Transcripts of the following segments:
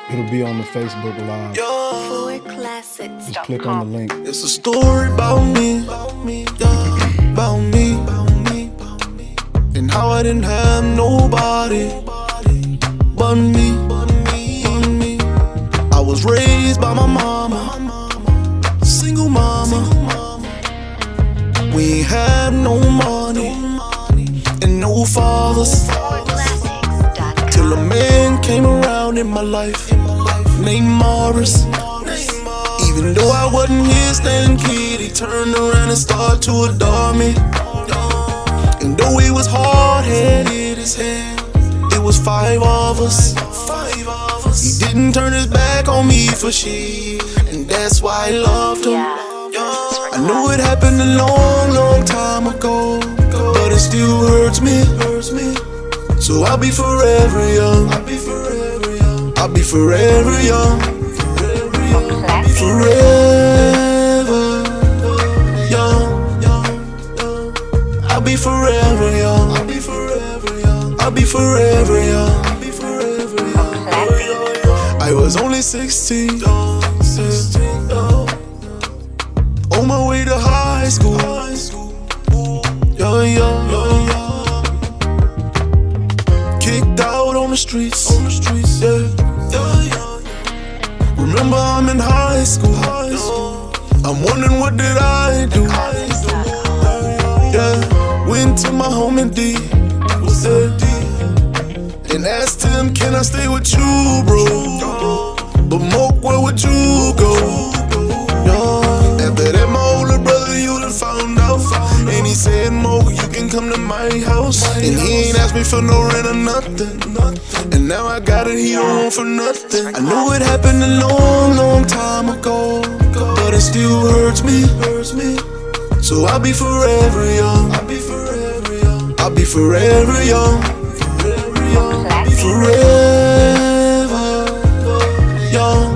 It'll be on the Facebook Live. Just click on the link. It's a story about me, yeah, about me, and how I didn't have nobody but me. I was raised by my mama, single mama. We ain't had no money and no fathers, till a man came around in my life named Morris. Even though I wasn't his stand kid, he turned around and started to adore me. And though he was hard-headed as hell, it was five of us. He didn't turn his back on me for shit, and that's why I loved him. I know it happened a long, long time ago, but it still hurts me. So I'll be forever young. I'll be forever young. I'll be forever young. Forever young. I'll be forever young. I'll be forever young. I'll be forever young. I'll be forever young. I was only 16, on my way to high school. Kicked out on the streets, yeah. Remember I'm in high school. I'm wondering what did I do? Yeah, went to my homie D, and asked him, can I stay with you, bro? But Moke, where would you go? Yeah. After that, my older brother, you done found out. And he said, Moke, you can come to my house. And he ain't asked me for no rent or nothing. And now I got it, he don't want for nothing. I know it happened a long, long time ago, but it still hurts me. So I'll be forever young. I'll be forever young. I'll be forever young. Forever young.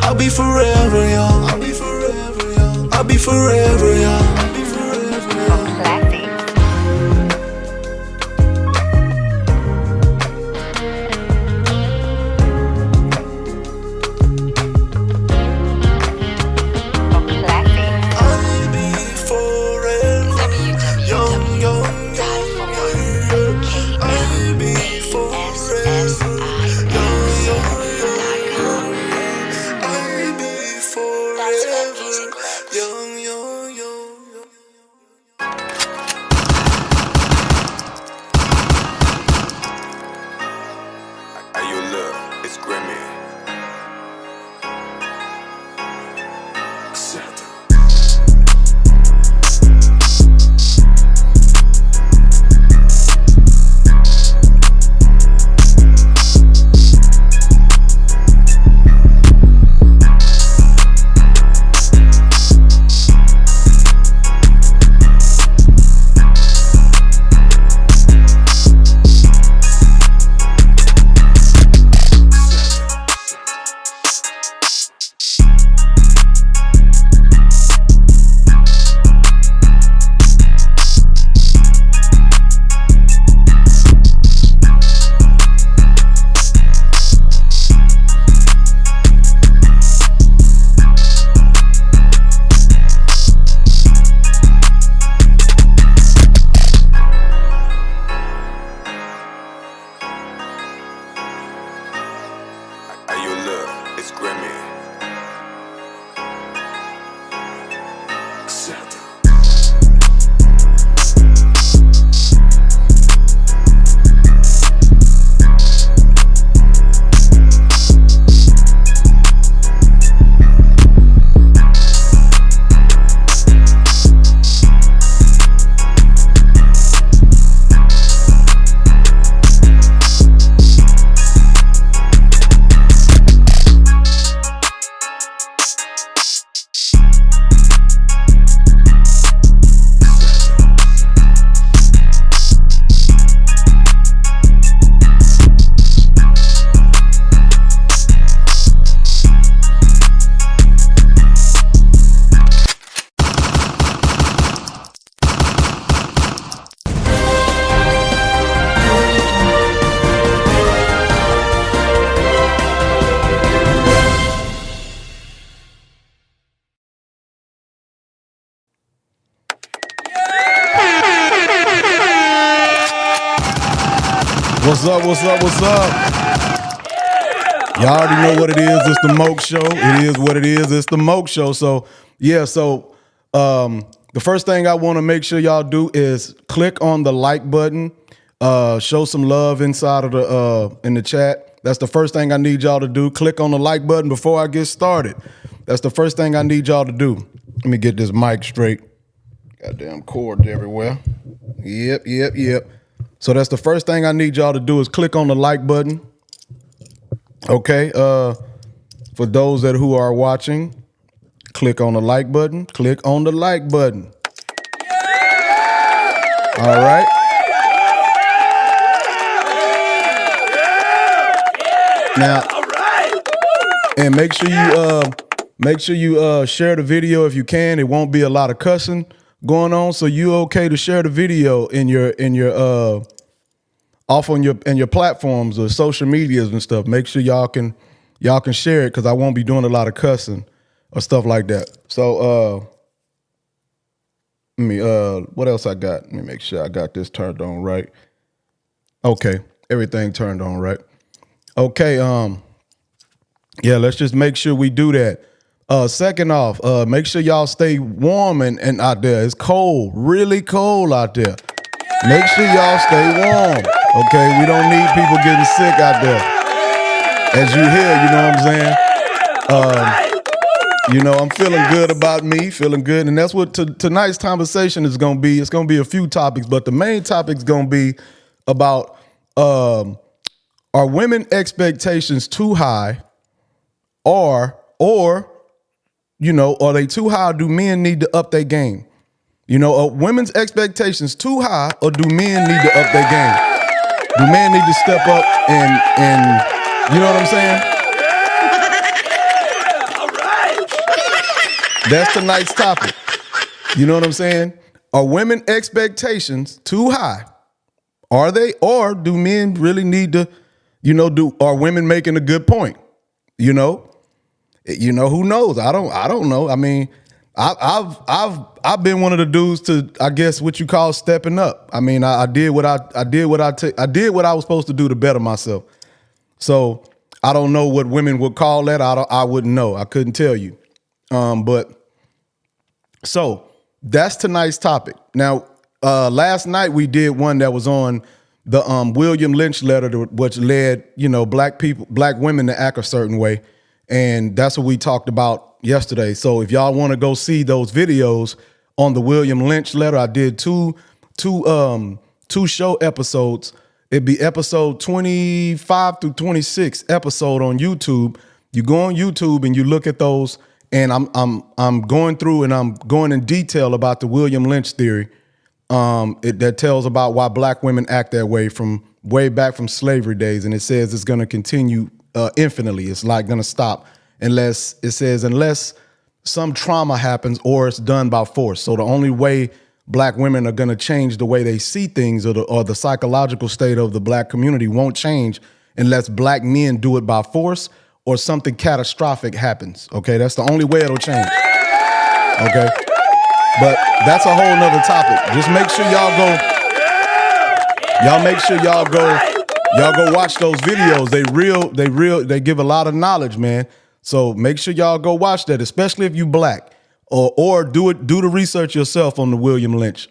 I'll be forever young. I'll be forever young. I'll be forever young. I'll be forever young. Young, young, young, young. What's up? What's up? What's up? Y'all already know what it is. It's the Moke Show. It is what it is. It's the Moke Show. So, yeah, the first thing I want to make sure y'all do is click on the like button. Show some love inside of in the chat. That's the first thing I need y'all to do. Click on the like button before I get started. That's the first thing I need y'all to do. Let me get this mic straight. Goddamn cord everywhere. Yep. So that's the first thing I need y'all to do is click on the like button. Okay. For those who are watching, click on the like button. Click on the like button. Yeah! All right. Now, and make sure you share the video if you can. It won't be a lot of cussing going on, so you okay to share the video in your off on your platforms or social medias and stuff. Make sure y'all can share it because I won't be doing a lot of cussing or stuff like that. So what else I got? Let me make sure I got this turned on right. Okay, everything turned on right. Okay, yeah, let's just make sure we do that. Second off, make sure y'all stay warm and out there. It's cold, really cold out there. Make sure y'all stay warm, okay? We don't need people getting sick out there. As you hear, you know what I'm saying? You know, I'm feeling good about me, feeling good. And that's what tonight's conversation is going to be. It's going to be a few topics, but the main topic's going to be about are women expectations too high or, you know, are they too high or do men need to up their game? You know, are women's expectations too high or do men need to up their game? Do men need to step up and you know what I'm saying? All right. That's tonight's topic. You know what I'm saying? Are women expectations too high? Are they, or do men really need to, you know, are women making a good point? You know, who knows? I don't know. I mean, I've been one of the dudes to, I guess, what you call stepping up. I mean, I did what I was supposed to do to better myself. So I don't know what women would call that. I wouldn't know. I couldn't tell you. But so that's tonight's topic. Now, last night we did one that was on the William Lynch letter, which led, you know, black women to act a certain way. And that's what we talked about yesterday. So if y'all want to go see those videos on the William Lynch letter, I did two show episodes. It'd be episode 25 through 26 episode on YouTube. You go on YouTube and you look at those, and I'm going through and I'm going in detail about the William Lynch theory. That tells about why black women act that way from way back from slavery days, and it says it's going to continue infinitely. It's not going to stop unless some trauma happens or it's done by force. So the only way black women are going to change the way they see things or the psychological state of the black community won't change unless black men do it by force or something catastrophic happens. Okay, that's the only way it'll change. Okay, but that's a whole nother topic. Just make sure y'all go watch those videos. They give a lot of knowledge, man. So make sure y'all go watch that, especially if you black, or do the research yourself on the William Lynch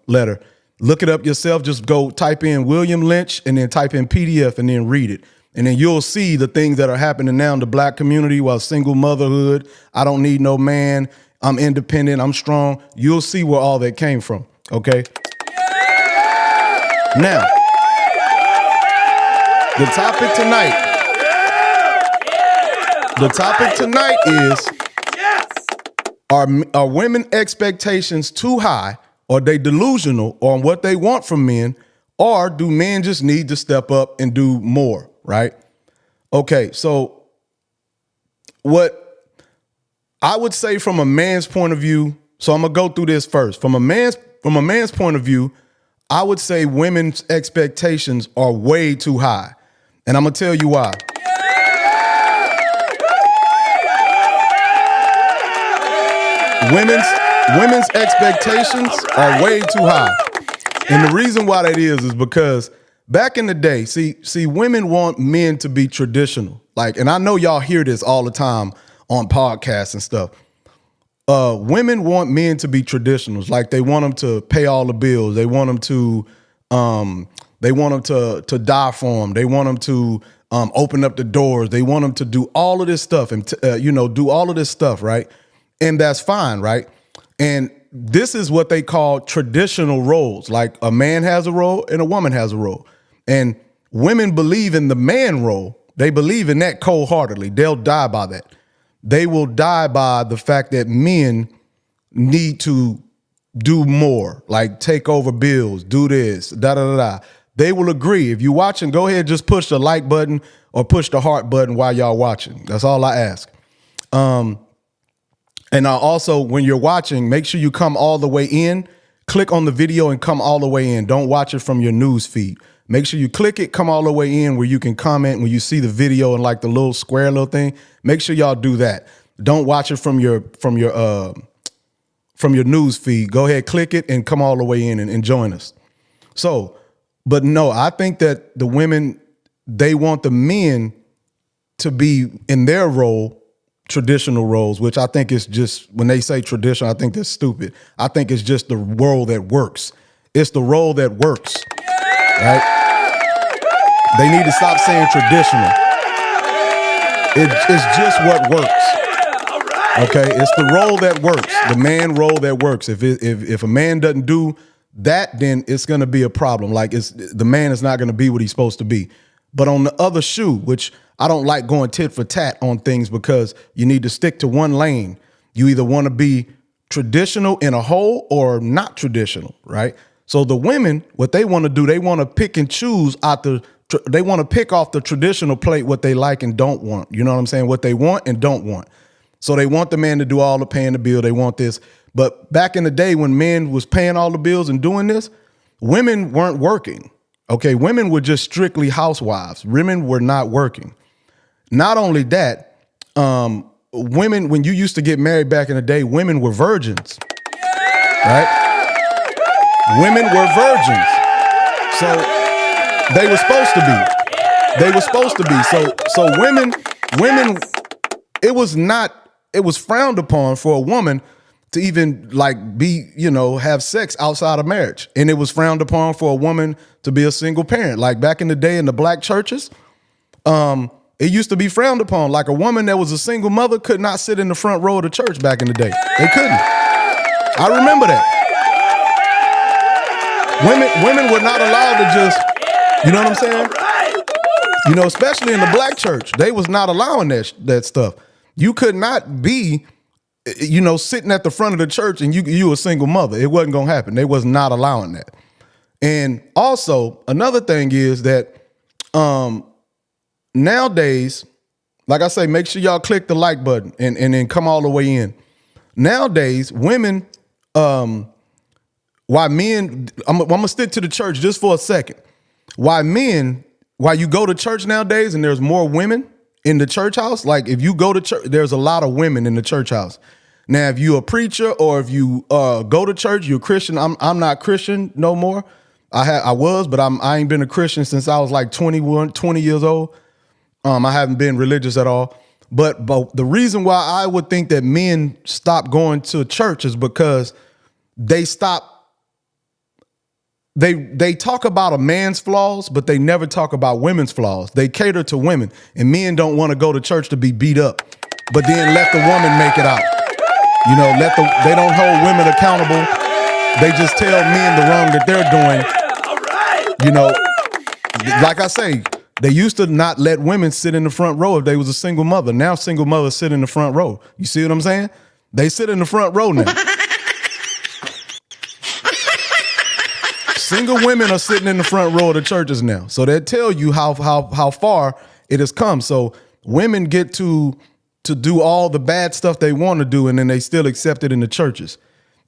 letter. Look it up yourself. Just go type in William Lynch and then type in PDF and then read it. And then you'll see the things that are happening now in the black community while single motherhood. I don't need no man. I'm independent. I'm strong. You'll see where all that came from. Okay. Yeah! Now, the topic tonight is, are women expectations too high? Are they delusional on what they want from men? Or do men just need to step up and do more, right? Okay, so what I would say from a man's point of view, so I'm gonna go through this first. From a man's point of view, I would say women's expectations are way too high. And I'm gonna tell you why. Women's expectations are way too high. And the reason why that is because back in the day, see, women want men to be traditional. Like, and I know y'all hear this all the time on podcasts and stuff. Women want men to be traditionals. Like, they want them to pay all the bills. They want them to, to die for them. They want them to open up the doors. They want them to do all of this stuff and do all of this stuff, right? And that's fine, right? And this is what they call traditional roles. Like, a man has a role and a woman has a role. And women believe in the man role. They believe in that cold-heartedly. They'll die by that. They will die by the fact that men need to do more, like take over bills, do this, da-da-da-da. They will agree. If you're watching, go ahead, just push the like button or push the heart button while y'all watching. That's all I ask. And also, when you're watching, make sure you come all the way in. Click on the video and come all the way in. Don't watch it from your news feed. Make sure you click it, come all the way in where you can comment when you see the video and like the little square little thing. Make sure y'all do that. Don't watch it from your news feed. Go ahead, click it and come all the way in and join us. So, but no, I think that the women, they want the men to be in their role, traditional roles, which I think is just, when they say traditional, I think that's stupid. I think it's just the role that works. It's the role that works, right? They need to stop saying traditional. It's just what works. Okay, it's the role that works, the man role that works. If a man doesn't do that, then it's going to be a problem. Like, the man is not going to be what he's supposed to be. But on the other shoe, which I don't like going tit for tat on things, because you need to stick to one lane. You either want to be traditional in a whole or not traditional, right? So the women, what they want to do, they want to pick and choose they want to pick off the traditional plate what they like and don't want. You know what I'm saying? What they want and don't want. So they want the man to do all the paying the bill. They want this. But back in the day when men was paying all the bills and doing this, women weren't working. Okay, women were just strictly housewives. Women were not working. Not only that, women, when you used to get married back in the day, women were virgins, right? Women were virgins. So they were supposed to be. They were supposed to be. So women, it was frowned upon for a woman to even like be, have sex outside of marriage. And it was frowned upon for a woman to be a single parent. Like back in the day in the black churches, it used to be frowned upon. Like, a woman that was a single mother could not sit in the front row of the church back in the day. They couldn't. I remember that. Women were not allowed to just, you know what I'm saying? Especially in the black church, they was not allowing that stuff. You could not be, sitting at the front of the church and you a single mother. It wasn't going to happen. They was not allowing that. And also, another thing is that nowadays, like I say, make sure y'all click the like button and then come all the way in. Nowadays, women, why men, I'm going to stick to the church just for a second. Why you go to church nowadays and there's more women in the church house, like if you go to church, there's a lot of women in the church house. Now, if you're a preacher or if you go to church, you're a Christian. I'm not Christian no more. I was, but I ain't been a Christian since I was like 20 years old. I haven't been religious at all. But the reason why I would think that men stop going to church is because they talk about a man's flaws, but they never talk about women's flaws. They cater to women, and men don't want to go to church to be beat up, but then let the woman make it out. They don't hold women accountable. They just tell men the wrong that they're doing. Like I say, they used to not let women sit in the front row if they was a single mother. Now single mothers sit in the front row. You see what I'm saying? They sit in the front row now. Single women are sitting in the front row of the churches now. So they tell you how far it has come. So women get to do all the bad stuff they want to do, and then they still accept it in the churches.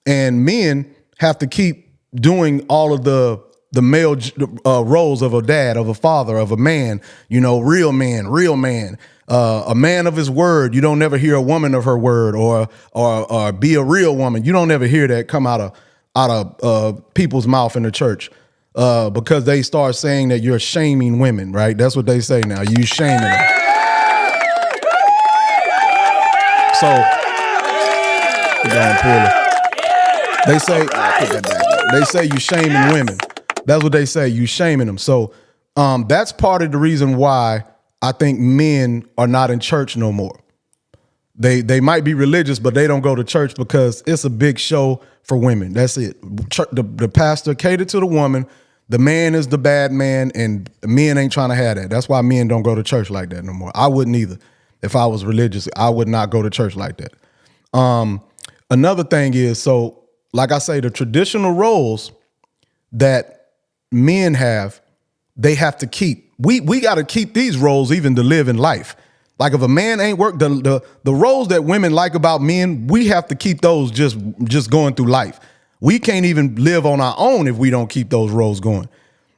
And men have to keep doing all of the male roles of a dad, of a father, of a man, real man, a man of his word. You don't never hear a woman of her word or be a real woman. You don't ever hear that come out of people's mouth in the church. because they start saying that you're shaming women, right? That's what they say now. You shaming them. So, they say, they say you shaming women. That's what they say. You shaming them. So, that's part of the reason why I think men are not in church no more. They might be religious, but they don't go to church because it's a big show for women. That's it. The pastor catered to the woman. The man is the bad man, and men ain't trying to have that. That's why men don't go to church like that no more. I wouldn't either. If I was religious, I would not go to church like that. Another thing is, so like I say, the traditional roles that men have, they have to keep. We got to keep these roles even to live in life. Like if a man ain't work, the roles that women like about men, we have to keep those just going through life. We can't even live on our own if we don't keep those roles going.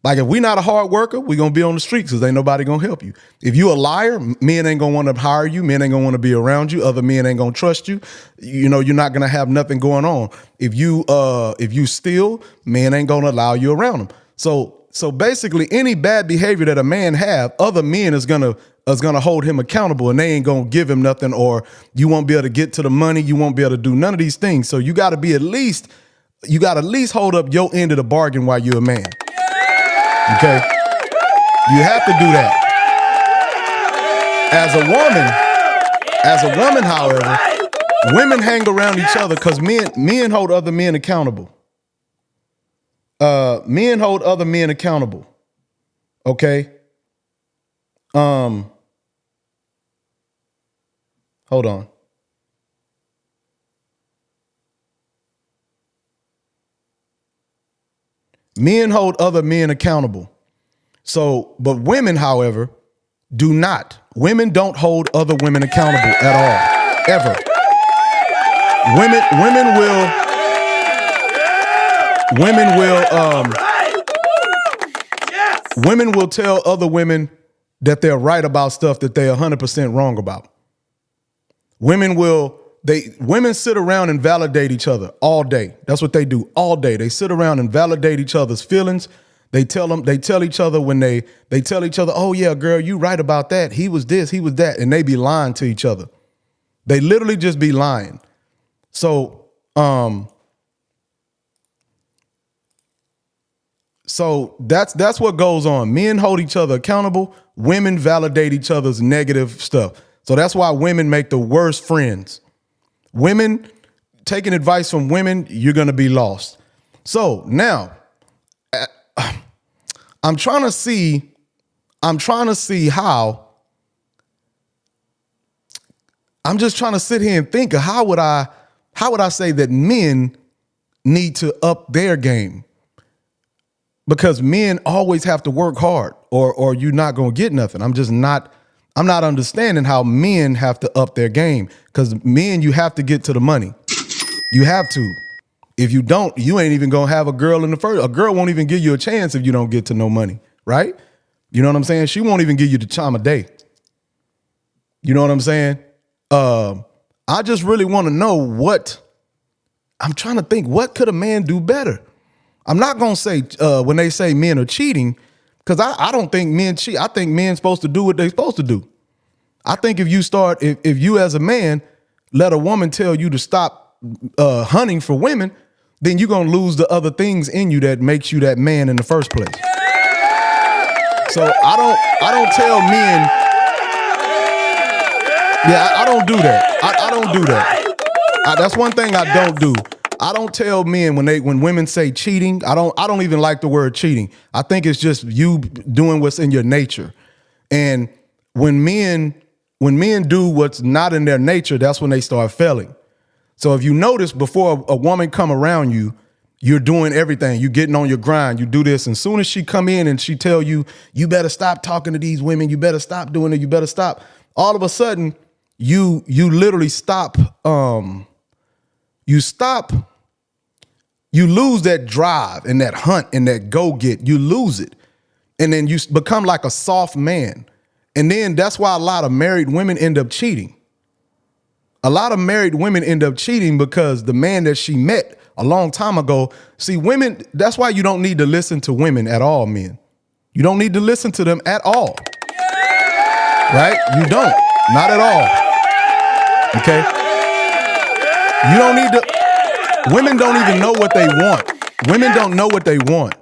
Like if we're not a hard worker, we're going to be on the streets because ain't nobody going to help you. If you a liar, men ain't going to want to hire you. Men ain't going to want to be around you. Other men ain't going to trust you. You know, you're not going to have nothing going on. If you steal, men ain't going to allow you around them. So basically any bad behavior that a man have, other men is going to hold him accountable, and they ain't going to give him nothing, or you won't be able to get to the money. You won't be able to do none of these things. So you got to be at least hold up your end of the bargain while you're a man. Okay? You have to do that. As a woman, however, women hang around each other because men hold other men accountable. Men hold other men accountable. Okay? Hold on. Men hold other men accountable. So, but women, however, do not. Women don't hold other women accountable at all, ever. Women will tell other women that they're right about stuff that they're 100% wrong about. Women sit around and validate each other all day. That's what they do all day. They sit around and validate each other's feelings. They tell each other when they tell each other, oh yeah, girl, you right about that. He was this, he was that. And they be lying to each other. They literally just be lying. So that's what goes on. Men hold each other accountable. Women validate each other's negative stuff. So that's why women make the worst friends. Women taking advice from women, you're going to be lost. So now I'm trying to see how, I'm just trying to sit here and think of how would I say that men need to up their game? Because men always have to work hard or you're not going to get nothing. I'm not understanding how men have to up their game, because men, you have to get to the money. You have to. If you don't, you ain't even going to have a girl in the first. A girl won't even give you a chance if you don't get to no money, right? You know what I'm saying? She won't even give you the time of day. You know what I'm saying? I just really want to know I'm trying to think, what could a man do better? I'm not going to say when they say men are cheating, because I don't think men cheat. I think men supposed to do what they're supposed to do. I think if you as a man let a woman tell you to stop hunting for women, then you're going to lose the other things in you that makes you that man in the first place. So I don't tell men. Yeah, I don't do that. I don't do that. That's one thing I don't do. I don't tell men when women say cheating. I don't even like the word cheating. I think it's just you doing what's in your nature. And when men do what's not in their nature, that's when they start failing. So if you notice, before a woman come around you, you're doing everything. You're getting on your grind. You do this. And soon as she come in and she tell you, you better stop talking to these women. You better stop doing it. You better stop. All of a sudden, you literally stop. You lose that drive and that hunt and that go get. You lose it. And then you become like a soft man. And then that's why a lot of married women end up cheating. A lot of married women end up cheating because the man that she met a long time ago. See, women, that's why you don't need to listen to women at all, men. You don't need to listen to them at all. Right? You don't. Not at all. Okay? You don't need to. Women don't even know what they want. Women don't know what they want.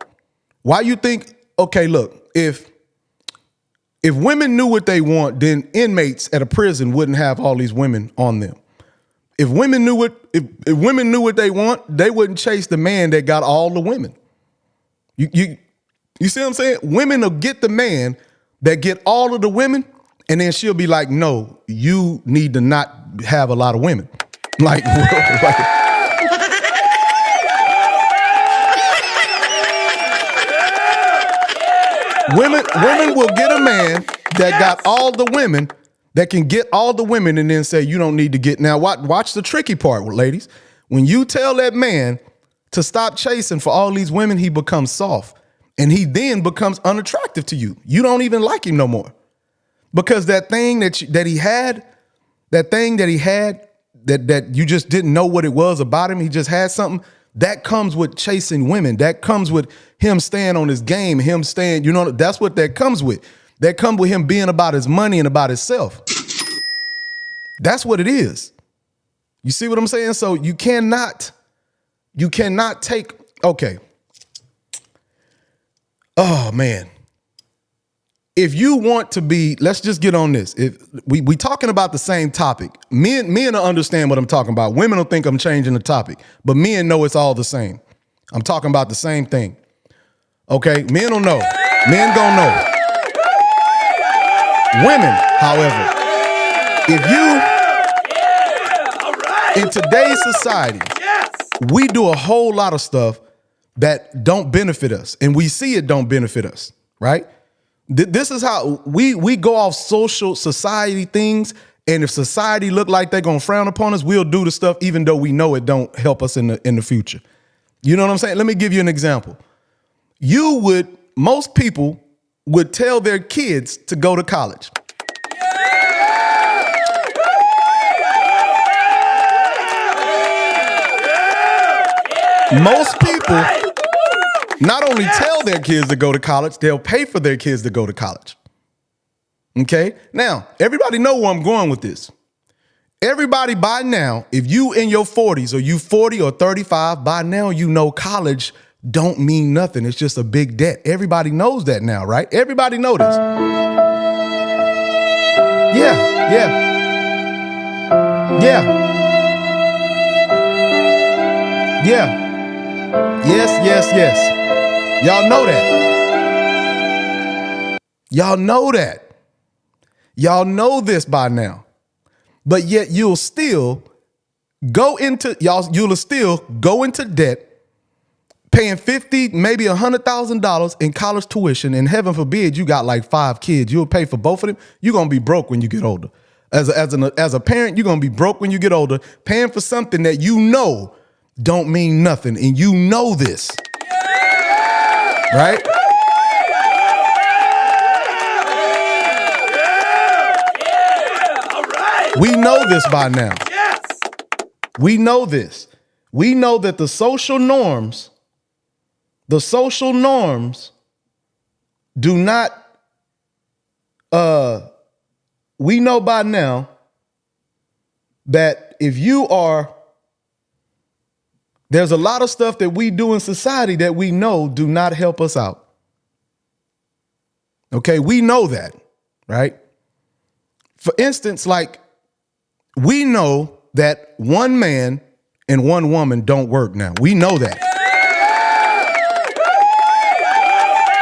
Why you think, okay, look, if women knew what they want, then inmates at a prison wouldn't have all these women on them. If women knew if women knew what they want, they wouldn't chase the man that got all the women. You see what I'm saying? Women will get the man that get all of the women, and then she'll be like, no, you need to not have a lot of women. Like women will get a man that got all the women, that can get all the women, and then say, you don't need to get. Now, watch the tricky part, ladies. When you tell that man to stop chasing for all these women, he becomes soft, and he then becomes unattractive to you. You don't even like him no more, because that thing that he had, that you just didn't know what it was about him. He just had something. That comes with chasing women. That comes with him staying on his game, him staying, that's what that comes with. That comes with him being about his money and about himself. That's what it is. You see what I'm saying? So you cannot take, okay. Oh man. If you want to be, let's just get on this. If we talking about the same topic, men will understand what I'm talking about. Women will think I'm changing the topic, but men know it's all the same. I'm talking about the same thing. Okay, men will know. Men gonna know. Women, however, in today's society, we do a whole lot of stuff that don't benefit us, and we see it don't benefit us, right? This is how we go off social society things, and if society look like they're gonna frown upon us, we'll do the stuff even though we know it don't help us in the future. You know what I'm saying? Let me give you an example. Most people would tell their kids to go to college. Most people not only tell their kids to go to college, they'll pay for their kids to go to college. Okay? Now, everybody know where I'm going with this. Everybody by now, if you in your 40s or you 40 or 35, by now you know college don't mean nothing. It's just a big debt. Everybody knows that now, right? Everybody know this. Yeah. Yes. Y'all know that. Y'all know that. Y'all know this by now. But yet you'll still go into debt, paying $50,000, maybe $100,000 in college tuition, and heaven forbid you got like 5 kids. You'll pay for both of them. You're gonna be broke when you get older. As a parent, you're gonna be broke when you get older, paying for something that you know don't mean nothing, and you know this. Right? We know this by now. Yes. We know this. We know that the social norms do not, we know by now that there's a lot of stuff that we do in society that we know do not help us out. Okay, we know that, right? For instance, like, we know that one man and one woman don't work now. We know that.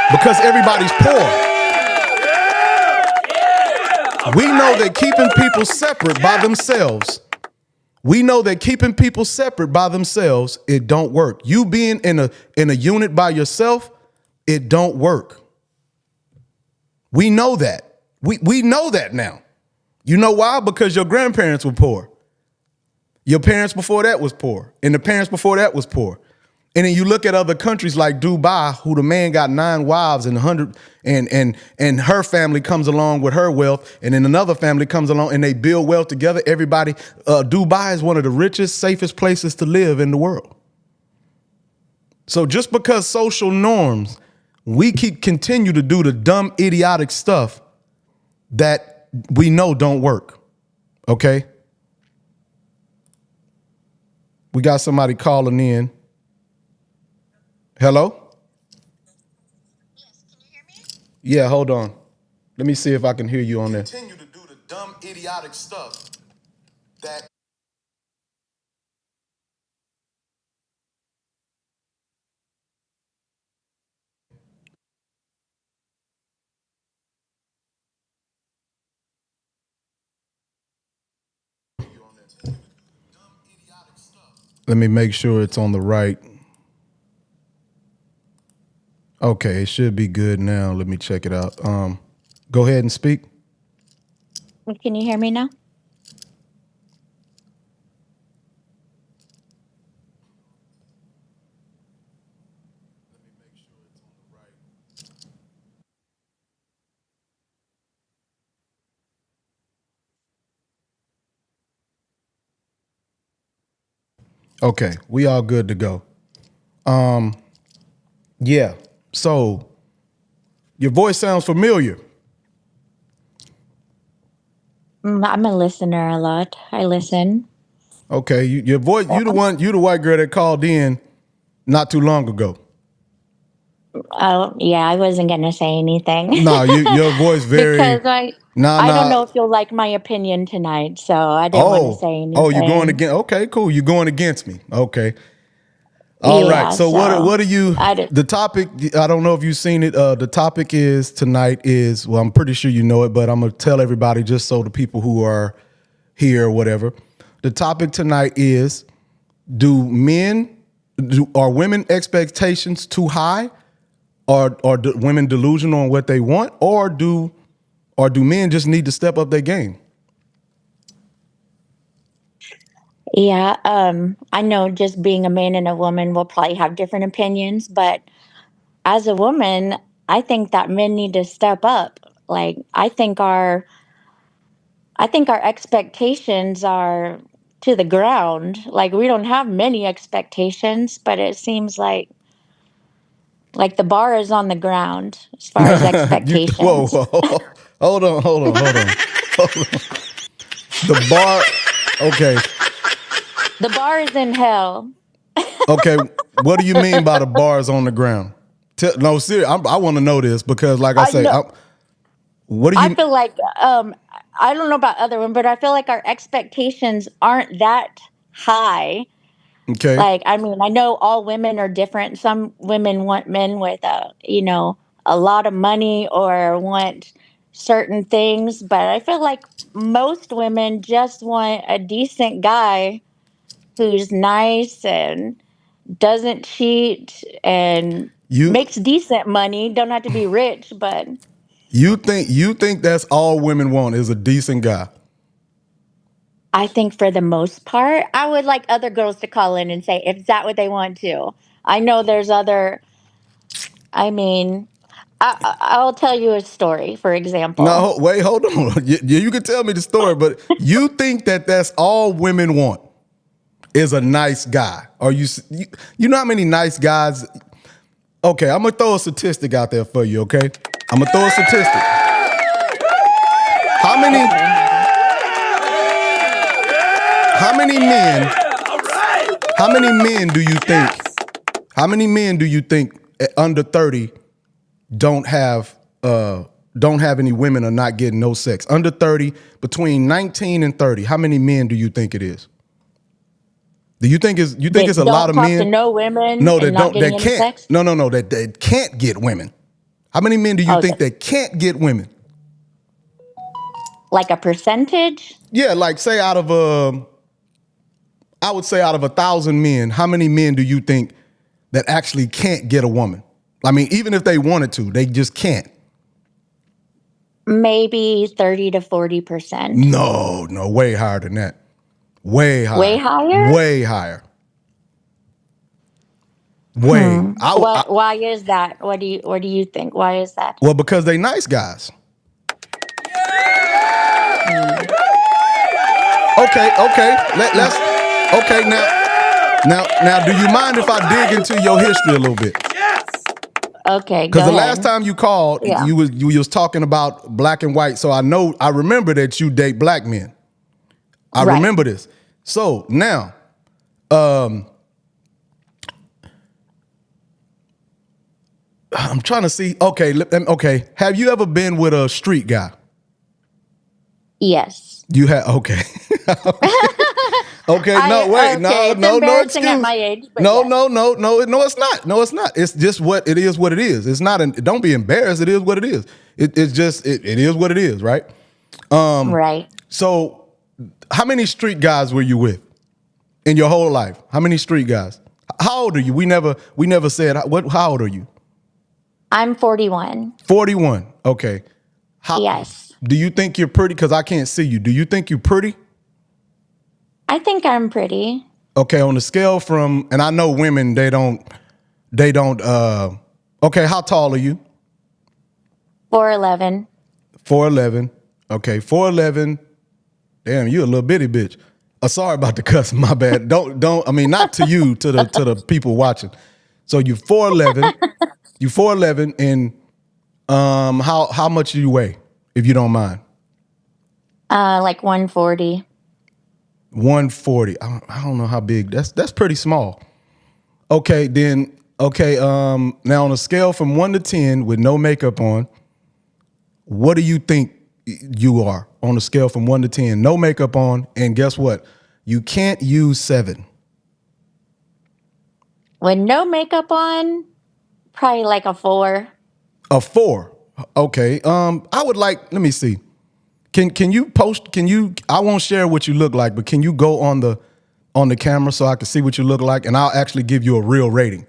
Because everybody's poor. We know that keeping people separate by themselves, it don't work. You being in a unit by yourself, it don't work. We know that. We know that now. You know why? Because your grandparents were poor. Your parents before that was poor. And the parents before that was poor. And then you look at other countries like Dubai, who the man got 9 wives and 100, and her family comes along with her wealth, and then another family comes along and they build wealth together. Everybody, Dubai is one of the richest, safest places to live in the world. So just because social norms, we continue to do the dumb, idiotic stuff that we know don't work. Okay? We got somebody calling in. Hello? Yes, can you hear me? Yeah, hold on. Let me see if I can hear you on there. Continue to do the dumb, idiotic stuff that let me make sure it's on the right. Okay, it should be good now. Let me check it out. Go ahead and speak. Can you hear me now? Okay, we all good to go. Yeah. So your voice sounds familiar. I'm a listener a lot. I listen. Okay, your voice. You the one. You the white girl that called in not too long ago. Oh, yeah, I wasn't gonna say anything No, your voice very. because I Nah, I don't nah. know if you'll like my opinion tonight, so I didn't want to Oh, say oh, you're going anything. against. Okay, cool. You're going against me. Okay. All right. Yeah, So what so are you? I did. The topic. I don't know if you've seen it. The topic is tonight is. Well, I'm pretty sure you know it, but I'm gonna tell everybody just so the people who are here or whatever. The topic tonight is: are women expectations too high? Are women delusional on what they want, or do men just need to step up their game? Yeah, I know just being a man and a woman will probably have different opinions, but as a woman, I think that men need to step up. Like I think our expectations are to the ground. Like we don't have many expectations, but it seems like the bar is on the ground as far as Whoa, expectations. whoa, hold on. The bar. Okay, The bar is in hell. okay. What do you mean by the bars on the ground? No, seriously, I want to know this because, like I I say, know. what do I you? feel like I don't know about other women, but I feel like our expectations aren't that high. Okay, Like, I mean, I know all women are different. Some women want men with a lot of money or want certain things, but I feel like most women just want a decent guy who's nice and doesn't cheat and you makes decent money. Don't have to be rich, but you think that's all women want is a decent guy? I think for the most part, I would like other girls to call in and say if that what they want to. I know there's other. I mean, I'll tell you a story, for example. No, wait, hold on. You can tell me the story, but you think that that's all women want is a nice guy? Or you know how many nice guys? Okay, I'm gonna throw a statistic out there for you. Okay, I'm gonna throw a statistic. How many? Okay. How many men? How many men do you think? How many men do you think under 30 don't have don't have any women or not getting no sex? Under 30, between 19 and 30, how many men do you think it is? Do you think it's That a lot don't of talk to men? no women No, and that not don't getting that any can't. sex. No, that can't get women. How many men do you Oh, think that can't get women? like a percentage? Yeah, like say out of I would say out of 1,000 men, how many men do you think that actually can't get a woman? I mean, even if they wanted to, they just can't. Maybe 30 to 40%. No, way higher than that. Way Way higher. higher. Way higher. Way. Why is that? What do you think? Why is that? Well, because they nice guys. Hmm. Okay. Let's. Okay, now Now, do you mind if I dig into your history a little bit? Okay, Because go the ahead. last time you called, Yeah. you was talking about black and white. So I remember that you date black men. I Right. remember this. So now, I'm trying to see. Okay. Have you ever been with a street guy? Yes. You have. Okay. Okay. No. Wait. Okay, it's No embarrassing excuse. at my age, but No. yes. No. It's not. No. It's not. It's just what it is. What it is. It's not. Don't be embarrassed. It is what it is. It's just. It is what it is. Right. Right. So, how many street guys were you with in your whole life? How many street guys? How old are you? We never said what. How old are you? I'm 41. 41. Okay. Yes. Do you think you're pretty? Because I can't see you. Do you think you're pretty? I think I'm pretty. Okay, on the scale from, and I know women, they don't, okay, how tall are you? 4'11". 4'11". Okay, 4'11". Damn, you a little bitty bitch. Sorry about the cuss, my bad. I mean, not to you, to the people watching. So you 4'11". You 4'11", and how much do you weigh, if you don't mind? Like 140. 140. I don't know how big. That's pretty small. Okay, then. Okay. Now on a scale from 1 to 10, with no makeup on, what do you think you are on a scale from 1 to 10? No makeup on, and guess what? You can't use 7. With no makeup on, probably like a 4. A 4. Okay. I would like. Let me see. Can you post? I won't share what you look like, but can you go on the camera so I can see what you look like, and I'll actually give you a real rating.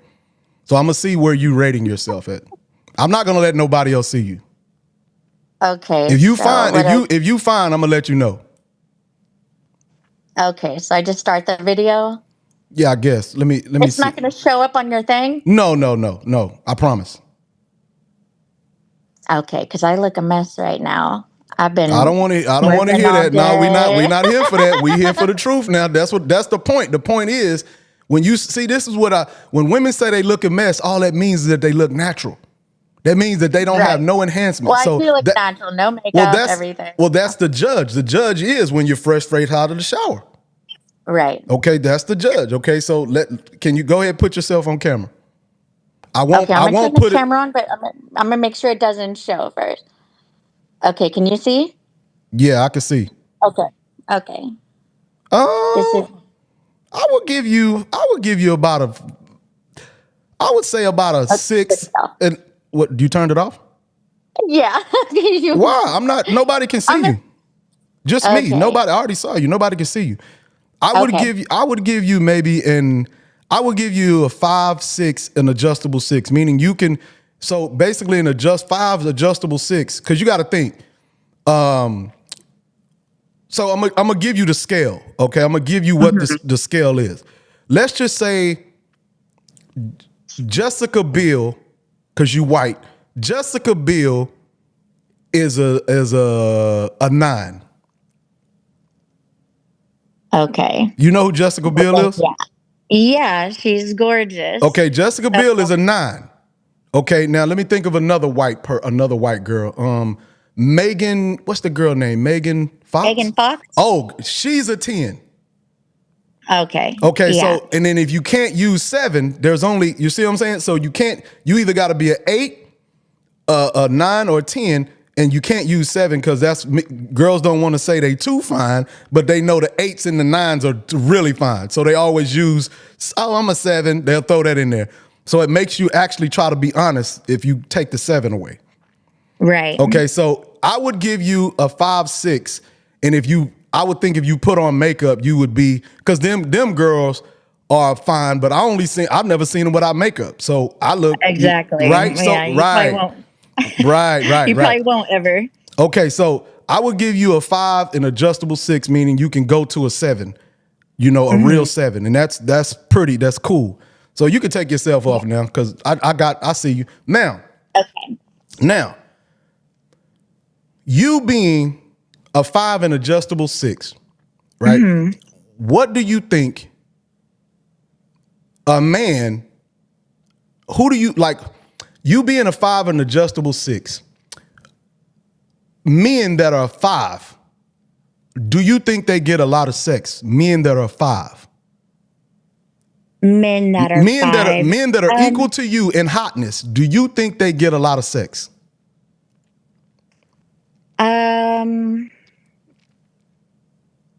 So I'm gonna see where you rating yourself at. I'm not gonna let nobody else see you. Okay. If you so find what if you find, I'm gonna let you know. Okay, so I just start the video. Yeah, I guess. Let me It's see. not going to show up on your thing. No. I promise. Okay, because I look a mess right now. I've been. I don't want to working hear all that. No, we're day. not here for that. We here for the truth now. That's the point. The point is, when you see, this is when women say they look a mess, all that means is that they look natural. That means that they don't have Right. no enhancement. Well, I So do look natural, no makeup, everything. that's the judge. The judge is when you're fresh out of the shower. Right. Okay, that's the judge. Okay, so can you go ahead and put yourself on camera? I won't. Okay, I'm I gonna won't turn put the it. camera on, but I'm gonna make sure it doesn't show first. Okay, can you see? Yeah, I can see. Okay. Okay. This is I would give you about I would say about a 6. And what? You turned it off? yeah. Why? I'm not. Nobody can see you. Just me. Okay. Nobody. I already saw you. Nobody can see you. I would give you maybe I would give you a 5, 6, an adjustable 6, meaning you can. So basically, an adjustable 6, because you got to think. So I'm gonna give you the scale. Okay, I'm gonna give you what the scale is. Let's just say Jessica Biel, because you white. Jessica Biel is a 9. Okay. You know who Jessica Biel is? Yeah. Yeah, she's gorgeous. Okay, Jessica Biel is a 9. Okay, now let me think of another white girl. Megan, what's the girl name? Megan Fox? Megan Fox? Oh, she's a 10. Okay. Okay, Yeah. so and then if you can't use 7, there's only, you see what I'm saying? So you either got to be an 8, a 9, or a 10, and you can't use 7 because girls don't want to say they too fine, but they know the 8s and the 9s are really fine. So they always use, I'm a 7, they'll throw that in there. So it makes you actually try to be honest if you take the 7 away. Right. Okay, so I would give you a 5, 6, and I would think if you put on makeup, you would be, because them girls are fine, but I've never seen them without makeup. So I look Exactly. right. So Yeah, you right, probably won't. right. You probably won't ever. Okay, so I would give you a 5, an adjustable 6, meaning you can go to a 7. A real 7, and that's pretty. That's cool. So you can take yourself off now, because I see you now. Okay. Now, you being a 5 and adjustable 6, right? What do you think a man, who do you like? You being a 5 and adjustable 6, men that are 5, do you think they get a lot of sex? Men that are 5. Men that are men that are equal to you in hotness, do you think they get a lot of sex?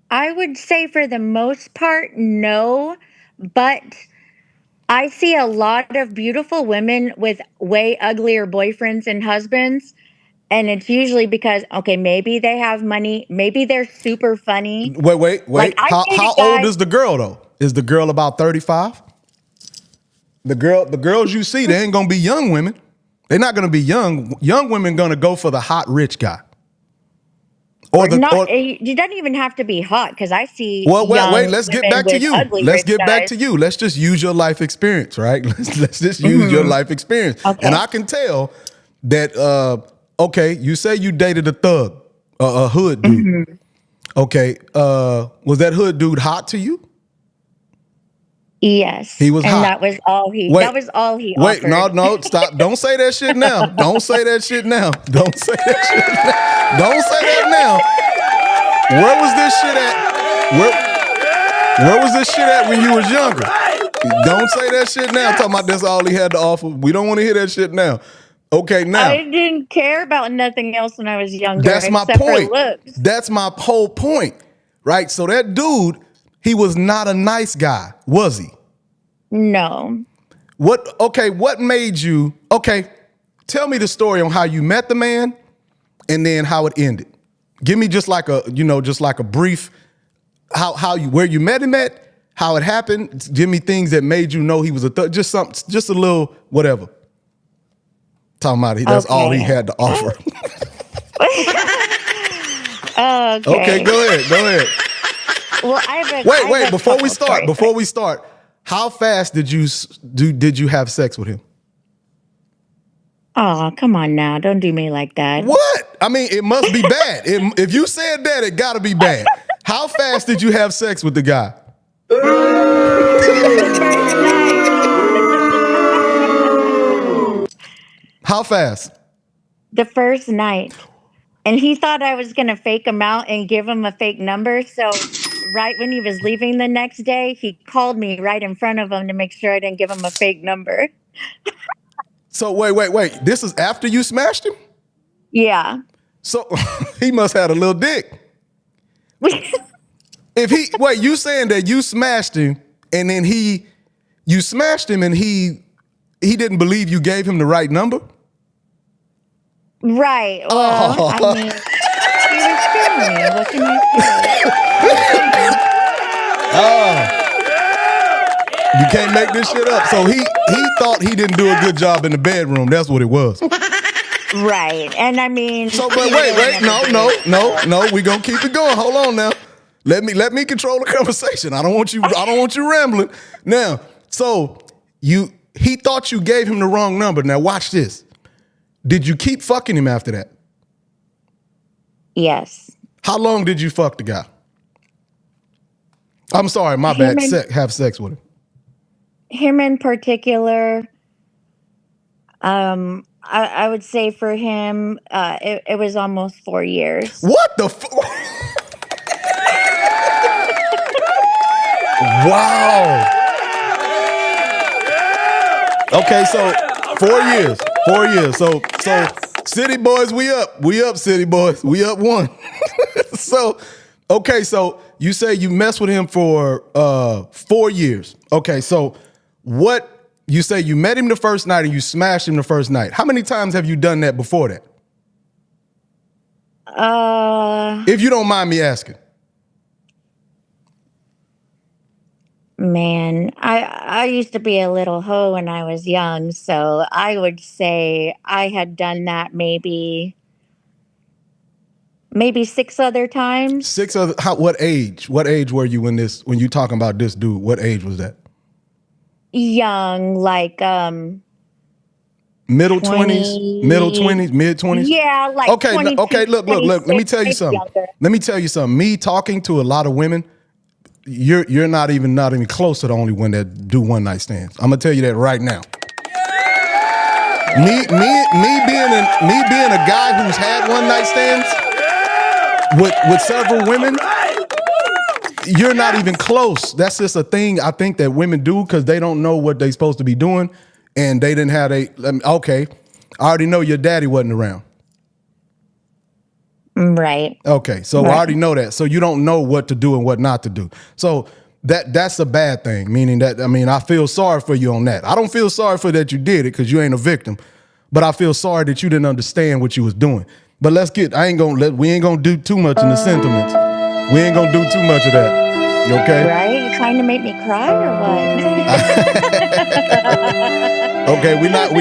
I would say for the most part, no, but I see a lot of beautiful women with way uglier boyfriends and husbands. And it's usually because, okay, maybe they have money. Maybe they're super funny. Wait. Like, How old is the girl, though? Is the girl about 35? The girls you see, they ain't going to be young women. They're not going to be young. Young women going to go for the hot rich guy. It doesn't even have to be hot, because I see. Wait. Let's get back to you. Back to you. Let's just use your life experience, right? Let's just use your life experience. Okay. And I can tell that. Okay, you say you dated a thug, a hood dude. Mm-hmm. Okay, was that hood dude hot to you? Yes, he was hot. And that was all he. That was all he offered. No, stop! Don't say that shit now. Don't say that shit now. Don't say that shit now. Don't say that now. Where was this shit at? Where was this shit at when you was younger? Don't say that shit now. Talking about that's all he had to offer. We don't want to hear that shit now. Okay, now I didn't care about nothing else when I was younger. That's my point. That's my whole point, right? So that dude, he was not a nice guy, was he? No. What made you? Okay, tell me the story on how you met the man, and then how it ended. Give me just like a brief where you met him at, how it happened. Give me things that made you know he was a thug. Just a little whatever. Talking about that's all he had to offer. Okay, go ahead. Well, wait. Before we start, how fast did you have sex with him? Oh, come on now! Don't do me like that. What? I mean, it must be bad. If you said that, it got to be bad. How fast did you have sex with the guy? How fast? The first night. And he thought I was going to fake him out and give him a fake number. So right when he was leaving the next day, he called me right in front of him to make sure I didn't give him a fake number. So wait. This is after you smashed him? Yeah. So he must have a little dick. You saying that you smashed him and then you smashed him and he didn't believe you gave him the right number? Right. Well, I mean, he was killing me. What can I say? You can't make this shit up. So he thought he didn't do a good job in the bedroom. That's what it was. Right. And I mean. So, but wait. No. We gonna keep it going. Hold on now. Let me control the conversation. I don't want you rambling. Now, so he thought you gave him the wrong number. Now watch this. Did you keep fucking him after that? Yes. How long did you fuck the guy? I'm sorry, my bad. Have sex with him. Him in particular, I would say for him, it was almost 4 years. What the Wow. Okay, so 4 years. 4 years. So city boys, we up, city boys. We up 1. So you say you messed with him for 4 years. Okay, so what you say you met him the first night and you smashed him the first night. How many times have you done that before that? If you don't mind me asking. Man, I used to be a little hoe when I was young, so I would say I had done that maybe 6 other times. 6 other? What age? What age were you when you talking about this dude? What age was that? Young, like middle 20s, mid 20s. Yeah, like okay. Look. Let me tell you something. Younger. Let me tell you something. Me talking to a lot of women, you're not even close to the only one that do one night stands. I'm gonna tell you that right now. Me being a guy who's had one night stands with several women, you're not even close. That's just a thing I think that women do because they don't know what they're supposed to be doing, and they didn't have okay. I already know your daddy wasn't around. Right. Okay, so I already know that. So you don't know what to do and what not to do. So that's a bad thing, meaning that, I feel sorry for you on that. I don't feel sorry for that you did it because you ain't a victim, but I feel sorry that you didn't understand what you was doing. But we ain't gonna do too much in the sentiments. We ain't gonna do too much of that. Okay? Right? You trying to make me cry or what? Okay, we're not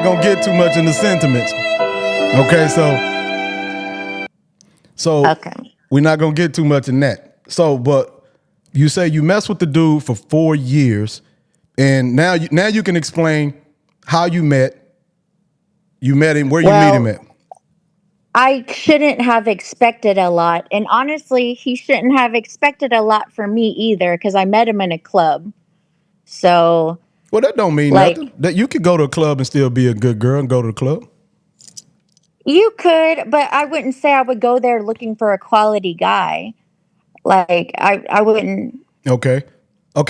gonna get too much in the sentiments. Okay, so Okay. we're not gonna get too much in that. So, but you say you messed with the dude for 4 years, and now you can explain how you met. You met him, where you meet him at. I shouldn't have expected a lot. And honestly, he shouldn't have expected a lot from me either because I met him in a club. So. Well, that don't mean nothing. That you could go to a club and still be a good girl and go to the club. You could, but I wouldn't say I would go there looking for a quality guy. Like, I wouldn't. Okay,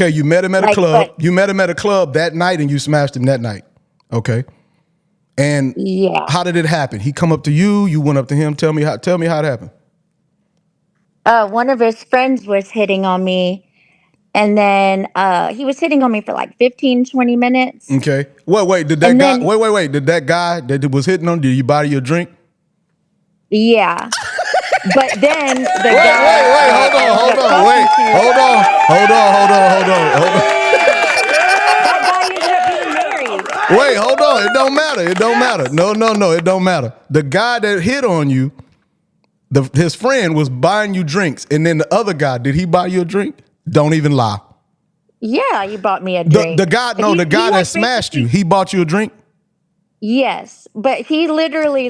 you met him at a club. You met him at a club that night and you smashed him that night. Okay. And how did it happen? He come up to you, you went up to him. Tell me how it happened. One of his friends was hitting on me, and then he was hitting on me for like 15, 20 minutes. Okay. Wait, did that guy that was hitting on, did you buy you a drink? Yeah. But then the hold on. That guy ended up being married. Wait, hold on. It don't matter. No, it don't matter. The guy that hit on you, his friend was buying you drinks, and then the other guy, did he buy you a drink? Don't even lie. Yeah, he bought me a drink. The guy that smashed you, he bought you a drink? Yes, but he literally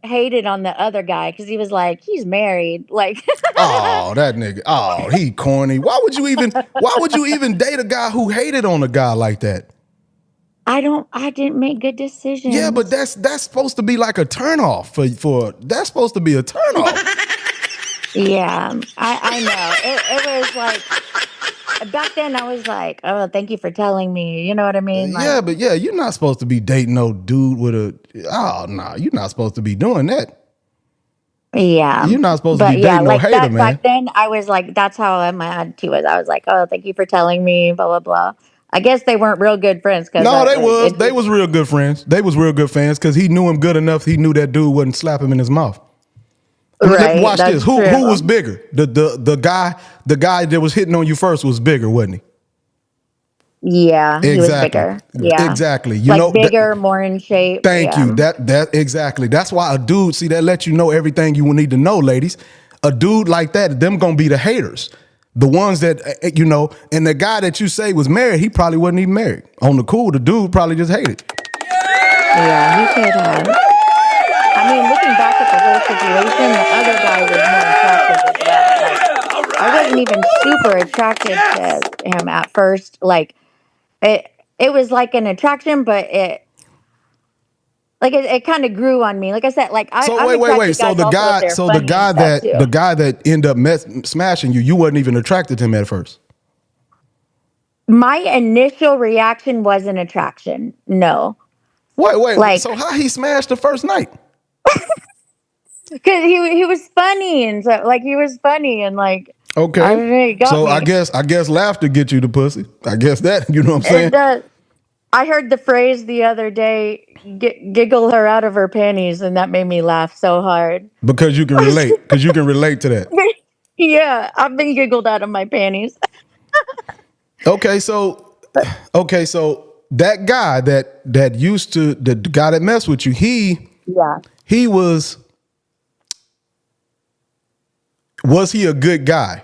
hated on the other guy because he was like, he's married. Like, oh, that nigga. Oh, he corny. Why would you even date a guy who hated on a guy like that? I didn't make good decisions. Yeah, but that's supposed to be like a turnoff for that's supposed to be a turnoff. Yeah, I know. It was like, back then I was like, oh, thank you for telling me. You know what I mean? Like, you're not supposed to be dating no dude with you're not supposed to be doing that. Yeah. You're not supposed to be dating no hater, man. Back then I was like, that's how my attitude was. I was like, oh, thank you for telling me, blah, blah, blah. I guess they weren't real good friends. No, they was real good friends. They was real good fans because he knew him good enough. He knew that dude wouldn't slap him in his mouth. Right, watch this. Who was bigger? The guy that was hitting on you first was bigger, wasn't he? Yeah, he was bigger. Yeah, exactly. Bigger, more in shape. Thank you. That exactly. That's why a dude, that lets you know everything you will need to know, ladies. A dude like that, them gonna be the haters, the ones that And the guy that you say was married, he probably wasn't even married. On the cool, the dude probably just hated. Yeah, he could have. I mean, looking back at the whole situation, the other guy was more attractive as well. Like, I wasn't even super attracted to him at first. Like, it was like an attraction, but it kind of grew on me. Like I said, like So wait. So the guy that ended up smashing you, you wasn't even attracted to him at first. My initial reaction was an attraction. No. Wait. So how he smashed the first night? Because he was funny and okay. So I guess laughter get you the pussy. I guess that, you know what I'm saying? I heard the phrase the other day, giggle her out of her panties, and that made me laugh so hard. Because you can relate. Because you can relate to that. Yeah, I've been giggled out of my panties. Okay, so that guy the guy that messed with you, he was he a good guy?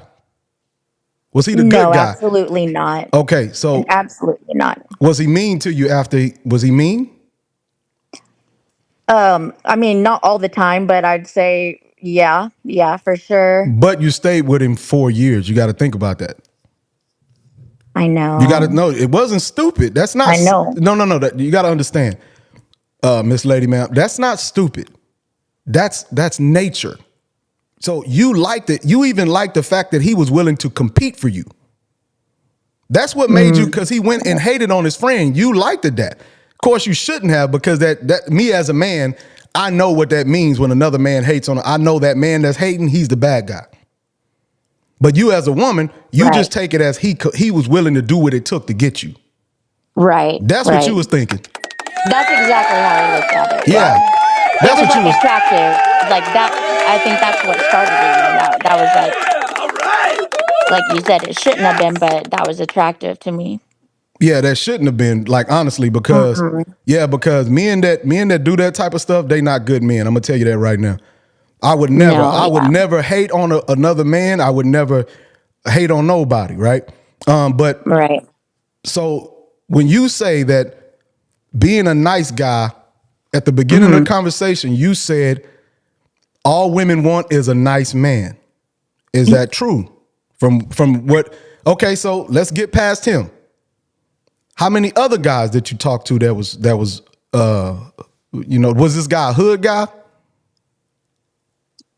Was he the good guy? No, absolutely not. Okay, so absolutely not. Was he mean to you was he mean? I mean, not all the time, but I'd say, Yeah, for sure. But you stayed with him 4 years. You got to think about that. I know. You got to know it wasn't stupid. That's not. I know. No. You got to understand, Miss Lady Ma'am. That's not stupid. That's nature. So you liked it. You even liked the fact that he was willing to compete for you. That's what made you, because he went and hated on his friend. You liked it that. Of course, you shouldn't have, because that me as a man, I know what that means when another man hates on. I know that man that's hating, he's the bad guy. But you as a woman, you just take it as he was willing to do what it took to get you. Right. That's what you was thinking. That's exactly how I looked at it. Yeah. That's it was what you was attractive. Like that. I think that's what started it. That was like you said, it shouldn't have been, but that was attractive to me. Yeah, that shouldn't have been, like, honestly, because because men that do that type of stuff, they not good men. I'm gonna tell you that right now. I would never hate on another man. I would never hate on nobody, right? But so when you say that being a nice guy, at the beginning of the conversation, you said all women want is a nice man. Is that true? From what? Okay, so let's get past him. How many other guys that you talked to that was was this guy a hood guy?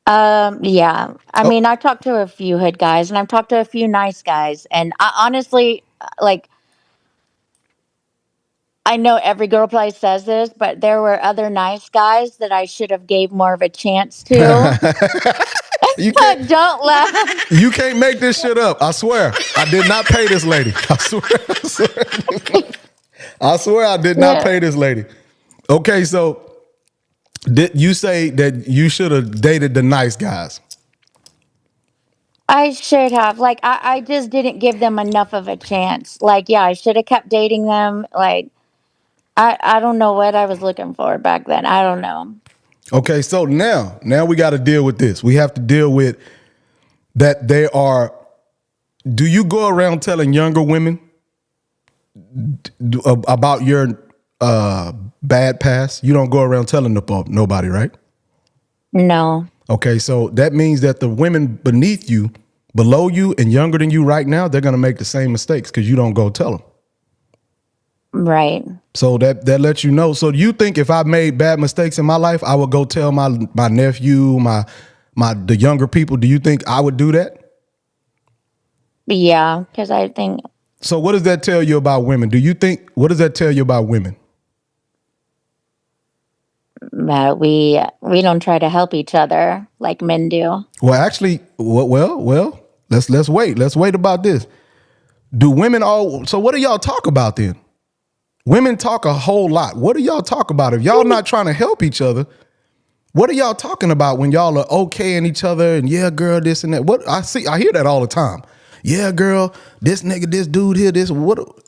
Yeah. I mean, I talked to a few hood guys and I've talked to a few nice guys, and I honestly, like, I know every girl probably says this, but there were other nice guys that I should have gave more of a chance to. You can't, Don't laugh. you can't make this shit up. I swear. I did not pay this lady. I swear. I swear I did not pay this lady. Okay, so did you say that you should have dated the nice guys? I should have. Like, I just didn't give them enough of a chance. Like, yeah, I should have kept dating them. Like, I don't know what I was looking for back then. I don't know. Okay, so now we got to deal with this. We have to deal with that do you go around telling younger women about your bad past? You don't go around telling nobody, right? No. Okay, so that means that the women beneath you, below you, and younger than you right now, they're going to make the same mistakes because you don't go tell them. Right. So that lets you know. So do you think if I made bad mistakes in my life, I would go tell my nephew, the younger people? Do you think I would do that? Yeah, because I think. So what does that tell you about women? What does that tell you about women? That we don't try to help each other like men do. Well, actually, well, let's wait. Let's wait about this. Do women so what do y'all talk about then? Women talk a whole lot. What do y'all talk about? If y'all not trying to help each other, what are y'all talking about when y'all are okaying each other and yeah, girl, this and that? I hear that all the time. Yeah, girl, this nigga, this dude here, this.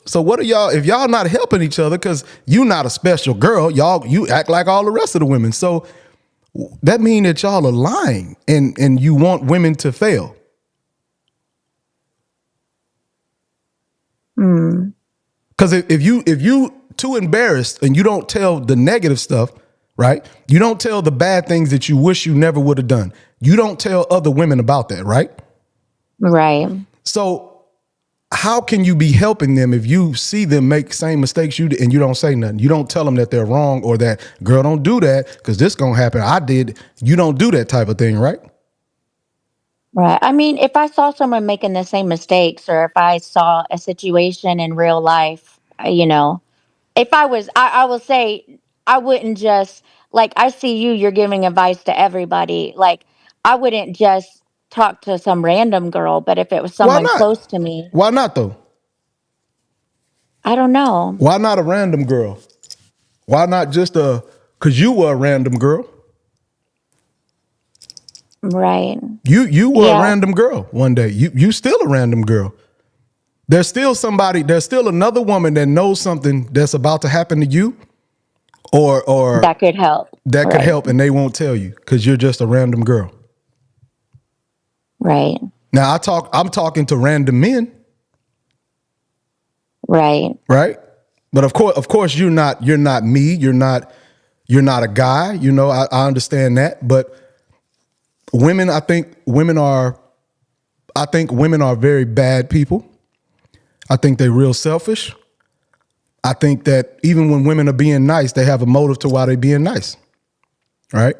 So what are y'all, if y'all not helping each other, because you not a special girl, you act like all the rest of the women. So that mean that y'all are lying and you want women to fail. Because if you too embarrassed and you don't tell the negative stuff, right? You don't tell the bad things that you wish you never would have done. You don't tell other women about that, right? Right. So how can you be helping them if you see them make same mistakes you did and you don't say nothing? You don't tell them that they're wrong or that, girl, don't do that because this gonna happen. I did. You don't do that type of thing, right? Right. I mean, if I saw someone making the same mistakes, or if I saw a situation in real life, if I will say, I wouldn't just, like, I see you're giving advice to everybody. Like, I wouldn't just talk to some random girl, but if it was someone close to me. Why not though? I don't know. Why not a random girl? Why not just because you were a random girl. Right. You were a random girl one day. You still a random girl. There's still another woman that knows something that's about to happen to you or that could help. That could help, and they won't tell you because you're just a random girl. Right. Now I'm talking to random men. Right. Right? But of course you're not me. You're not a guy, I understand that, but women, I think women are very bad people. I think they're real selfish. I think that even when women are being nice, they have a motive to why they're being nice. Right?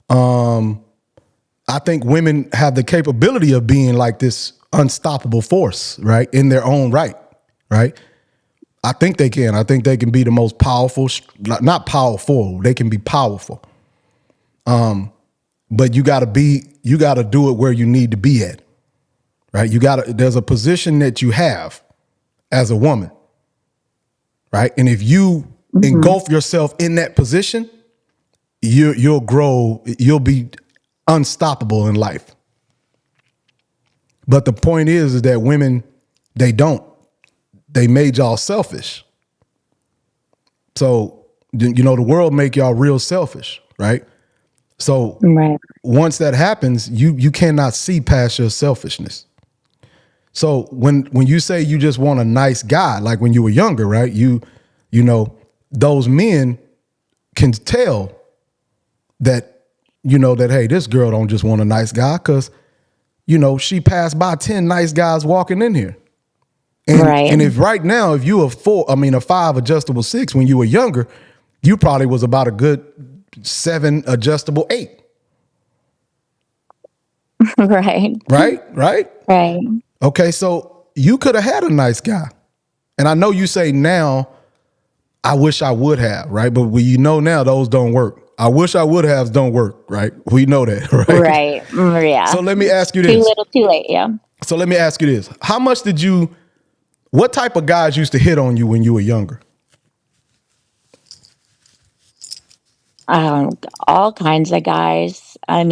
I think women have the capability of being like this unstoppable force, right? In their own right. Right? I think they can. I think they can be the most powerful, not powerful, they can be powerful. But you gotta do it where you need to be at. Right? There's a position that you have as a woman. Right? And if you engulf yourself in that position, you'll grow, you'll be unstoppable in life. But the point is that women, they made y'all selfish. So, the world make y'all real selfish, right? So once that happens, you cannot see past your selfishness. So when you say you just want a nice guy, like when you were younger, right? You know, those men can tell that, hey, this girl don't just want a nice guy because, she passed by 10 nice guys walking in here. And if right now, if you a 5 adjustable 6 when you were younger, you probably was about a good 7 adjustable 8. Right. Okay, so you could have had a nice guy. And I know you say now, I wish I would have, right? But now those don't work. I wish I would have don't work, right? We know that, right? Right. Yeah. So let me ask you this. Too little, too late, yeah. So let me ask you this. What type of guys used to hit on you when you were younger? All kinds of guys. I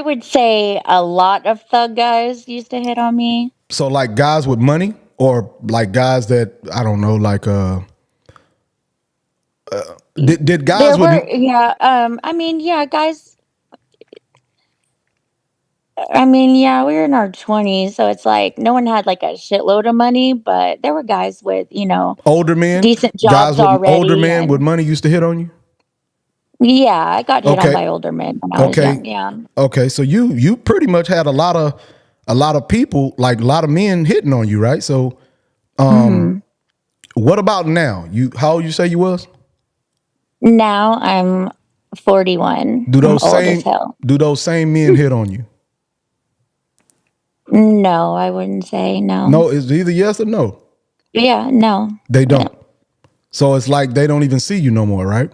would say a lot of thug guys used to hit on me. So like guys with money, or like guys that, I don't know, like did guys with guys. We were in our 20s, so it's like no one had like a shitload of money, but there were guys with, older men, decent jobs guys with already. Older men with money used to hit on you? Yeah, I got hit on by older men when I was young, yeah. Okay, so you pretty much had a lot of people, like a lot of men hitting on you, right? So what about now? How old you say you was? Now I'm 41. Do those same men hit on you? No, I wouldn't say no. No, it's either yes or no. Yeah, no. They don't. Yeah. So it's like they don't even see you no more, right?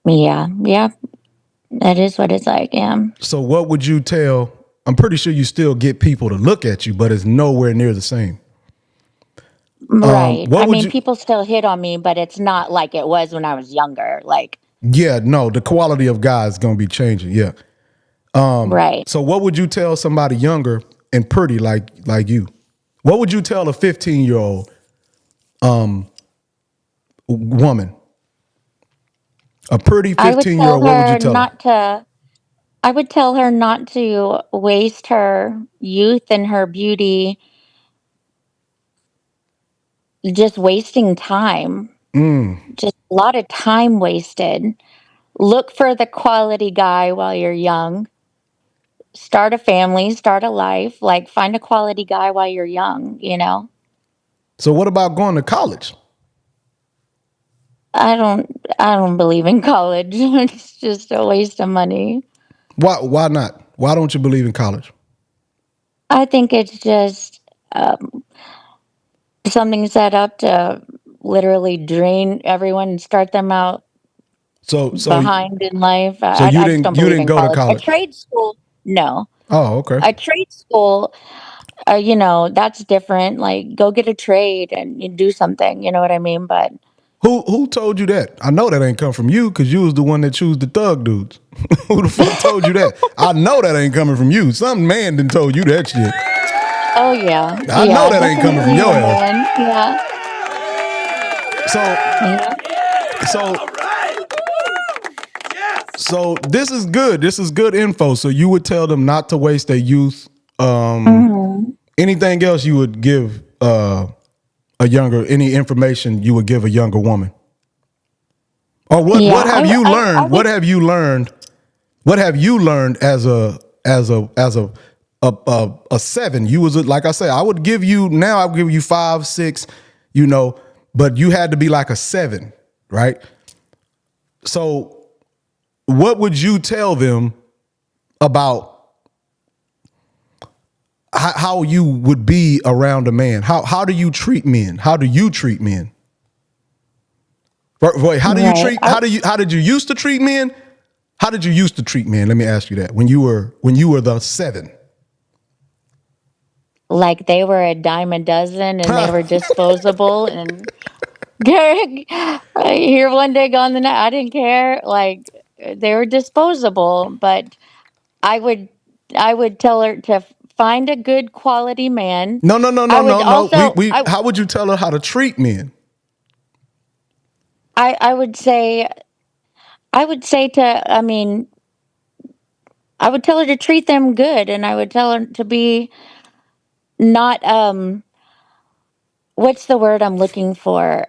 Yeah. That is what it's like, yeah. So what would you tell? I'm pretty sure you still get people to look at you, but it's nowhere near the same. Right. People still hit on me, but it's not like it was when I was younger. Yeah, no, the quality of guys is going to be changing, yeah. Right. So what would you tell somebody younger and pretty like you? What would you tell a 15-year-old woman? A pretty 15-year-old, what would you tell her? I would tell her not to waste her youth and her beauty just wasting time. Just a lot of time wasted. Look for the quality guy while you're young. Start a family, start a life, find a quality guy while you're young, So what about going to college? I don't believe in college. It's just a waste of money. Why not? Why don't you believe in college? I think it's just something set up to literally drain everyone and start them out behind in life. So you didn't go to college? A trade school, no. Oh, okay. A trade school, that's different. Go get a trade and you do something. You know what I mean? But who told you that? I know that ain't come from you because you was the one that chose the thug dudes. Who the fuck told you that? I know that ain't coming from you. Some man done told you that shit. Oh yeah, I know that ain't coming from your ass. Yeah. So this is good. This is good info. So you would tell them not to waste their youth. Anything else you would give any information you would give a younger woman? Or what Yeah, have you learned? I What would, have you learned? What have you learned as a 7? You was like I say, I would give you now. I'll give you 5, 6. But you had to be like a 7, right? So, what would you tell them about how you would be around a man? How do you treat men? How do you treat men? Wait, how do you right. treat? How did you used to treat men? How did you used to treat men? Let me ask you that. When you were the 7. Like they were a dime a dozen and they were disposable and here one day gone the night. I didn't care. Like they were disposable, but I would I would tell her to find a good quality man. No, no, no, I no, would no, no. also How would you tell her how to treat men? I would say to, I mean, I would tell her to treat them good, and I would tell her to be not what's the word I'm looking for?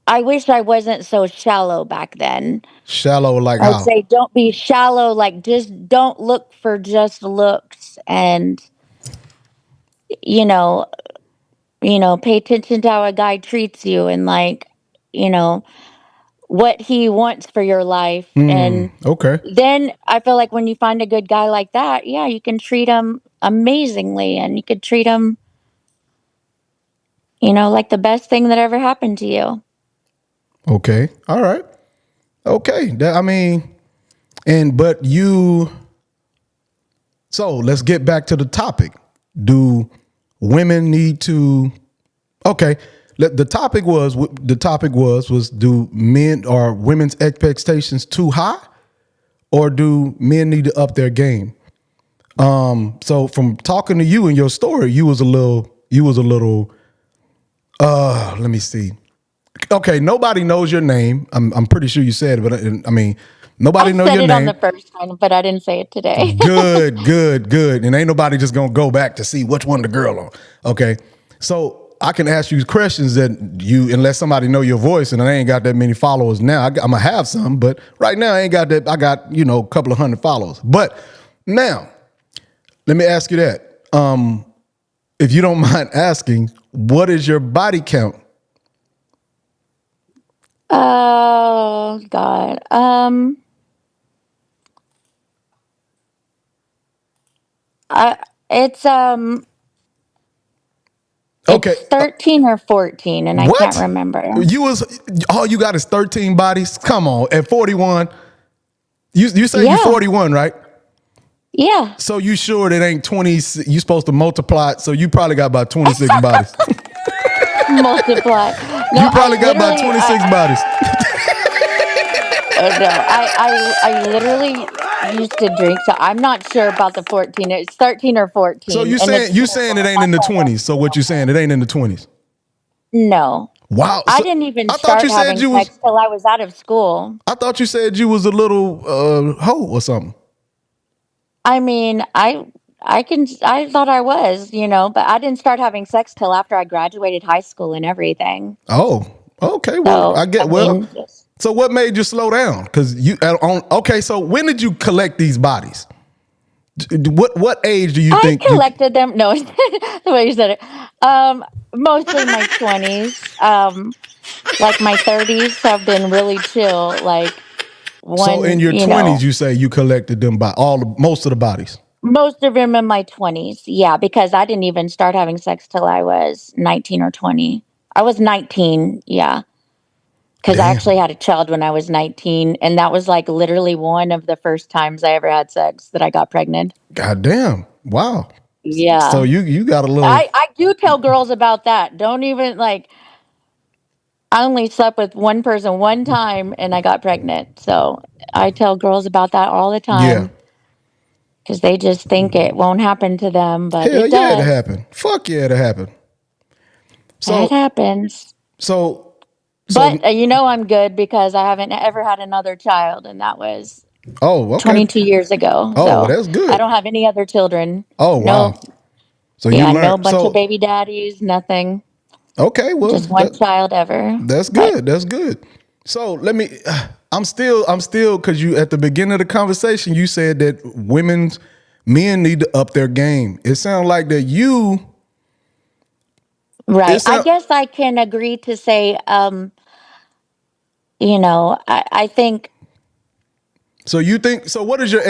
I wish I wasn't so shallow back then. Shallow, like I'd how? say don't be shallow, like just don't look for just looks and you know, pay attention to how a guy treats you and like, you know, what he wants for your life and Okay. then I feel like when you find a good guy like that, yeah, you can treat him amazingly and you could treat him, like the best thing that ever happened to you. Okay. All right. Okay. But you. So let's get back to the topic. Do women need to? Okay. The topic was do men or women's expectations too high, or do men need to up their game? So from talking to you and your story, you was a little. Let me see. Okay, nobody knows your name. I'm pretty sure you said it, but I mean, nobody I know said your it on name. the first time, but I didn't say it today. Good, good, good. And ain't nobody just gonna go back to see which one the girl on. Okay, so I can ask you questions that unless somebody know your voice, and I ain't got that many followers now. I'm gonna have some, but right now I ain't got that. I got a couple of hundred followers. But now, let me ask you that. If you don't mind asking, what is your body count? Oh God. I it's um it's Okay, 13 or 14 and I can't what? remember. All you got is 13 bodies? Come on, at 41. You say you Yeah. 41, right? Yeah. So you sure that ain't 20, you supposed to multiply it, so you probably got about 26 bodies. Multiply. No, You probably got about 26 bodies. no. I literally used to drink, so I'm not sure about the 14. It's 13 or So 14 you and saying it's you saying it terrible. ain't in That's the why I don't 20s. So what you saying, it ain't in the 20s. No. Wow. I So didn't even I thought you start said having you was sex till I was out of school. I thought you said you was a little hoe or something. I mean, I thought I was, but I didn't start having sex till after I graduated high school and everything. Oh, okay. Well, So, I I get mean, just so what made you slow down? Because okay, so when did you collect these bodies? What age do you I think you collected them. No, the way you said it. Mostly my 20s. Like my 30s have been really chill. Like so in one, your 20s you say you collected them by most of the bodies? most of them in my 20s. Yeah, because I didn't even start having sex till I was 19 or 20. I was 19. Yeah. Because I Damn. actually had a child when I was 19. And that was like literally one of the first times I ever had sex that I got pregnant. God damn. Wow. So Yeah. you got a little. I do tell girls about that. Don't even like, I only slept with one person one time and I got pregnant. So I tell girls about that all the Yeah. time because they just think it won't happen to them, but Hell it yeah, it does. happened. Fuck yeah, it happened. It So happens. so But so I'm good because I haven't ever had another child, and that was oh, okay. 22 years ago. Oh, well, So that's I good. don't have any other children. Oh, No, wow. So you yeah, no learned. bunch of So baby daddies, nothing. okay, well, Just one child ever. that's But good. That's good. So let me I'm still, because you at the beginning of the conversation, you said that men need to up their game. It sounds like that you. Right. I guess I can agree to say, I think. So you think, so what is your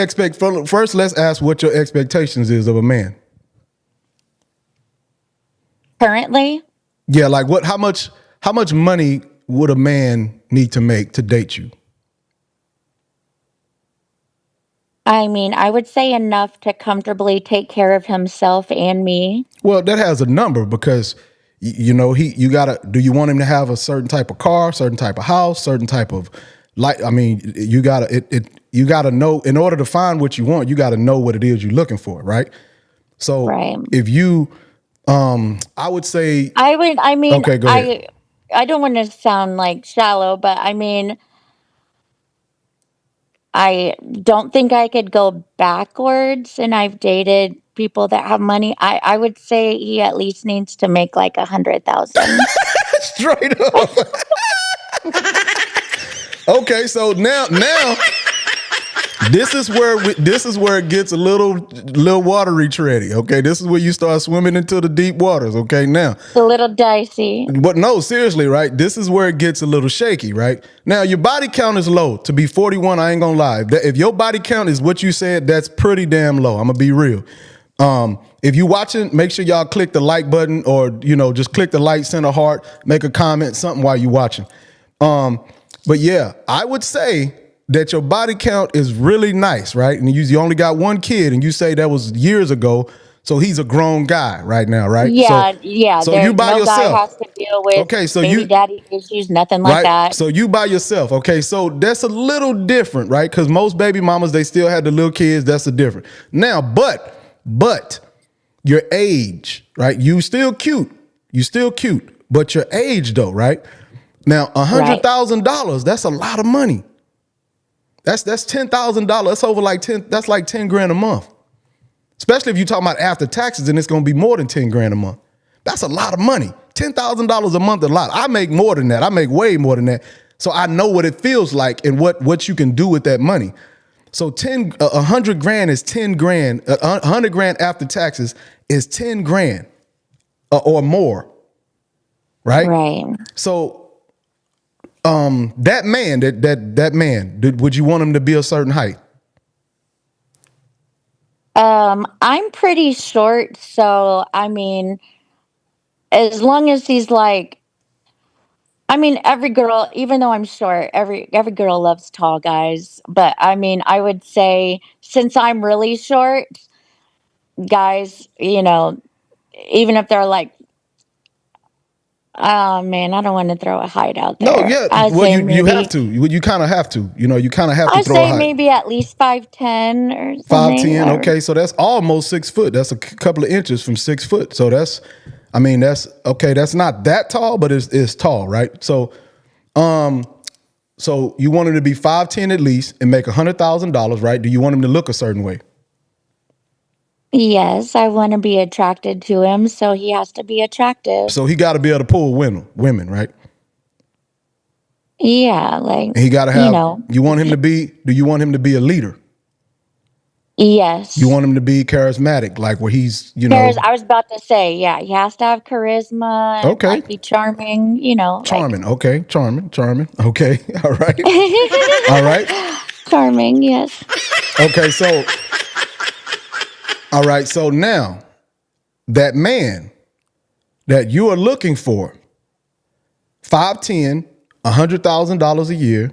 first let's ask what your expectations is of a man. Currently? Yeah, like how much money would a man need to make to date you? I mean, I would say enough to comfortably take care of himself and me. Well, that has a number because do you want him to have a certain type of car, certain type of house, certain type of you gotta know, in order to find what you want, you gotta know what it is you're looking for, right? So Right. if you I would say okay, go ahead. I don't want to sound like shallow, but I mean, I don't think I could go backwards, and I've dated people that have money. I would say he at least needs to make like 100,000. Straight up. Okay, so now this is where it gets a little watery tready. Okay, this is where you start swimming into the deep waters. Okay, now It's a little dicey. but no, seriously, right? This is where it gets a little shaky, right? Now your body count is low. To be 41, I ain't gonna lie. If your body count is what you said, that's pretty damn low. I'm gonna be real. If you watching, make sure y'all click the like button, or just click the like, send a heart, make a comment, something while you watching. But yeah, I would say that your body count is really nice, right? And you only got one kid, and you say that was years ago. So he's a grown guy right now, right? Yeah. So you by no yourself. guy has to deal with Okay, so baby daddy issues, nothing like right? that. So you by yourself. Okay, so that's a little different, right? Because most baby mamas, they still had the little kids. That's a different. Now, but your age, right? You still cute, but your age though, right? Now, $100,000, that's a lot of money. That's $10,000. That's over like 10. That's like 10 grand a month. Especially if you're talking about after taxes, and it's going to be more than 10 grand a month. That's a lot of money. $10,000 a month, a lot. I make more than that. I make way more than that. So I know what it feels like and what you can do with that money. So 100 grand is 10 grand. 100 grand after taxes is 10 grand or more, right? Right. So that man, would you want him to be a certain height? I'm pretty short, so I mean, as long as he's like, I mean, every girl, even though I'm short, every girl loves tall guys. But I mean, I would say since I'm really short, guys, even if they're like, oh man, I don't want to throw a height out there. No, yeah. I'd Well, say you have maybe to. You kind of have to. You kind of have to I'd throw a say height. maybe at least 5'10" or something. 5'10". or- Okay, so that's almost 6 foot. That's a couple of inches from 6 foot. So that's okay. That's not that tall, but it's tall, right? So, so you want him to be 5'10" at least and make $100,000, right? Do you want him to look a certain way? Yes, I want to be attracted to him, so he has to be attractive. So he got to be able to pull women, right? Yeah, like And he got to have. You want him to be? Do you want him to be a leader? Yes. You want him to be charismatic, like where he's, I was about to say, yeah, he has to have charisma. And Okay. like be charming, Charming. Okay. Charming. Okay. All right. All right. Charming, yes. Okay. So, all right. So now that man that you are looking for, 5'10", $100,000 a year.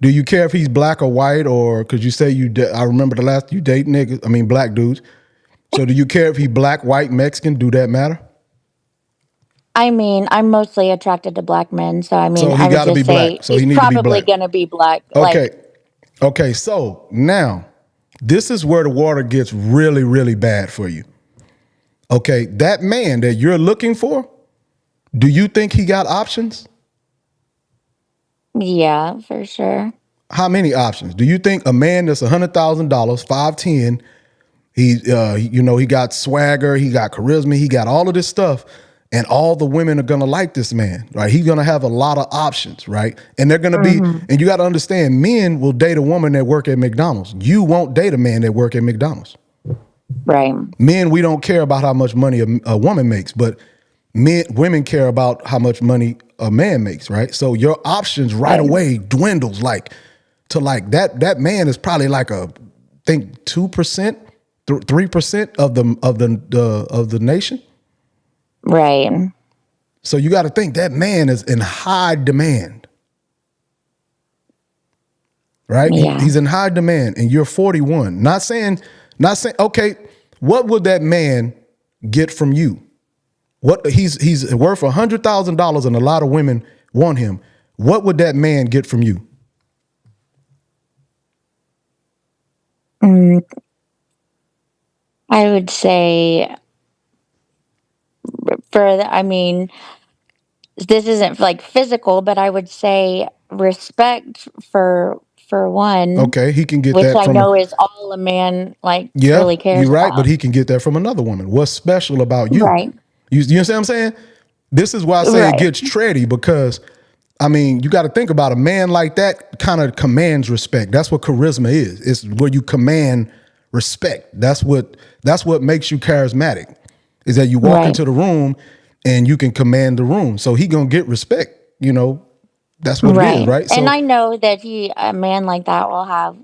Do you care if he's black or white, or because you say I remember the last you date niggas, black dudes. So do you care if he black, white, Mexican? Do that matter? I mean, I'm mostly attracted to black men, so I mean, So he I would gotta be just say black. So he he's need to be probably black. gonna be black. Okay. Okay. So now this is where the water gets really, really bad for you. Okay. That man that you're looking for, do you think he got options? Yeah, for sure. How many options? Do you think a man that's $100,000, 5'10", he got swagger, he got charisma, he got all of this stuff, and all the women are gonna like this man, right? He's gonna have a lot of options, right? And they're gonna be, and you got to understand, men will date a woman that work at McDonald's. You won't date a man that work at McDonald's. Right. Men, we don't care about how much money a woman makes, but women care about how much money a man makes, right? So your options right away dwindles to that man is probably like I think 2%, 3% of the nation. Right. So you got to think that man is in high demand, right? Yeah. He's in high demand, and you're 41. Not saying, okay, what would that man get from you? What he's worth $100,000, and a lot of women want him. What would that man get from you? I would say this isn't like physical, but I would say respect for one. Okay, he can get which that I from know is all a man yeah, really cares you're right, about. but he can get that from another woman. What's special about you? Right. You understand what I'm saying? This is why I say Right. it gets tready, because you got to think about a man like that kind of commands respect. That's what charisma is. It's where you command respect. That's what makes you charismatic, is that you walk Right. into the room and you can command the room. So he gonna get respect. That's what it is, right? And So, I know that a man like that will have,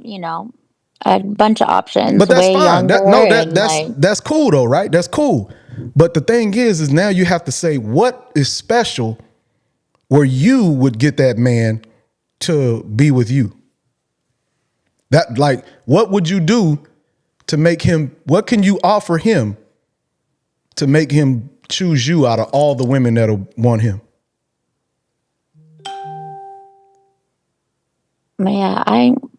a bunch of options, but that's way fine. younger and That's cool though, right? That's cool. But the thing is now you have to say what is special where you would get that man to be with you. That, like, what would you do to make him, what can you offer him to make him choose you out of all the women that'll want him? yeah,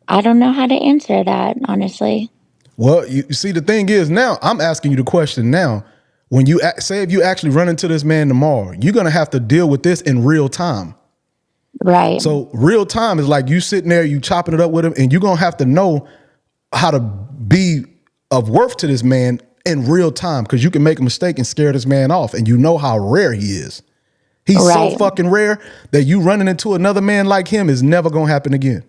I don't know how to answer that, honestly. Well, you see, the thing is now, I'm asking you the question now. When you say, if you actually run into this man tomorrow, you're going to have to deal with this in real time. Right. So real time is like you sitting there, you chopping it up with him, and you're going to have to know how to be of worth to this man in real time, because you can make a mistake and scare this man off, and you know how rare he is. He's so fucking rare that you running into another man like him is never going to happen again.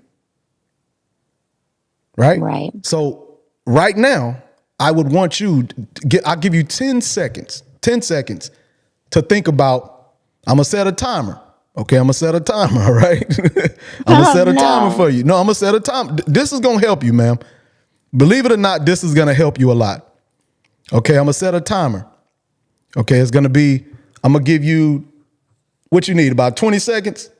Right? Right. So right now, I would want you to I'll give you 10 seconds to think about, I'm going to set a timer. Okay, I'm going to set a timer, all right? I'm going to set a timer for you. No, I'm going to set a timer. This is going to help you, ma'am. Believe it or not, this is going to help you a lot. Okay, I'm going to set a timer. Okay, it's going to be, I'm going to give you what you need, about 20 seconds.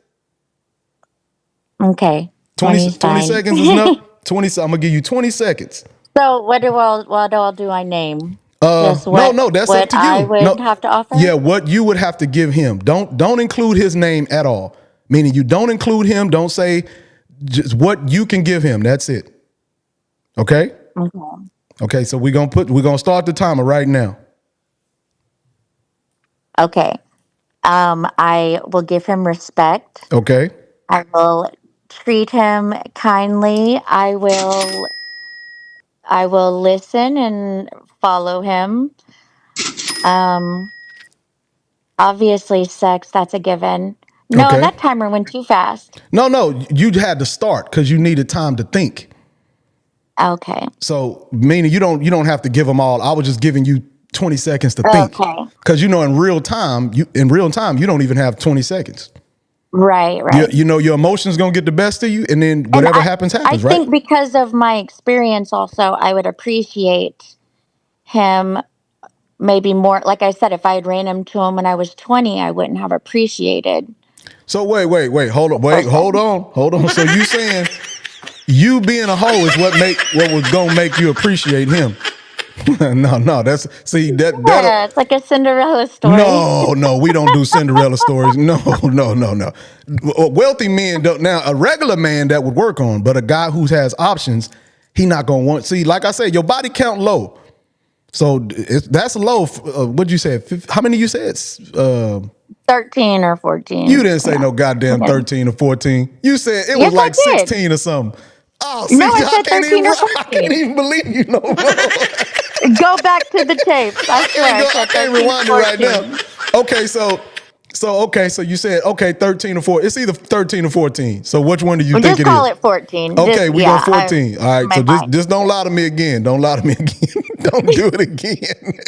Okay. 20 seconds is enough? 20, I'm going to give you 20 seconds. So what all do I name? Just No, that's up to you. I would have to offer? Yeah, what you would have to give him. Don't include his name at all. Meaning you don't include him. Don't say, just what you can give him. That's it. Okay? Okay, so we're gonna start the timer right now. Okay. I will give him respect. Okay. I will treat him kindly. I will listen and follow him. Obviously sex, that's a given. No, Okay. that timer went too fast. No, you had to start because you needed time to think. Okay. So meaning you don't have to give them all. I was just giving you 20 seconds to think. Okay. Because in real time, you don't even have 20 seconds. Right. Your emotions gonna get the best of you, and then whatever happens, I right? think because of my experience also, I would appreciate him maybe more. Like I said, if I had ran into him when I was 20, I wouldn't have appreciated. So wait, hold on. So you saying you being a hoe is what was gonna make you appreciate him? No, that's Yeah, it's like a Cinderella story. No, we don't do Cinderella stories. No. Wealthy men don't. Now, a regular man that would work on, but a guy who has options, he not gonna want. See, like I said, your body count low, so that's low. What'd you say? How many you said? 13 or 14. You didn't say no goddamn 13 or 14. You said it was like 16 or something. Oh, see, no, I said 13 or 14. I can't even believe you no more. Go back to the tapes. I swear I can't rewind it right now. Okay, so you said 13 or 14. It's either 13 or 14. So which one do you think Just it call is? it 14. Okay, we go 14. All right, my so mind. just don't lie to me again. Don't lie to me again. Don't do it again.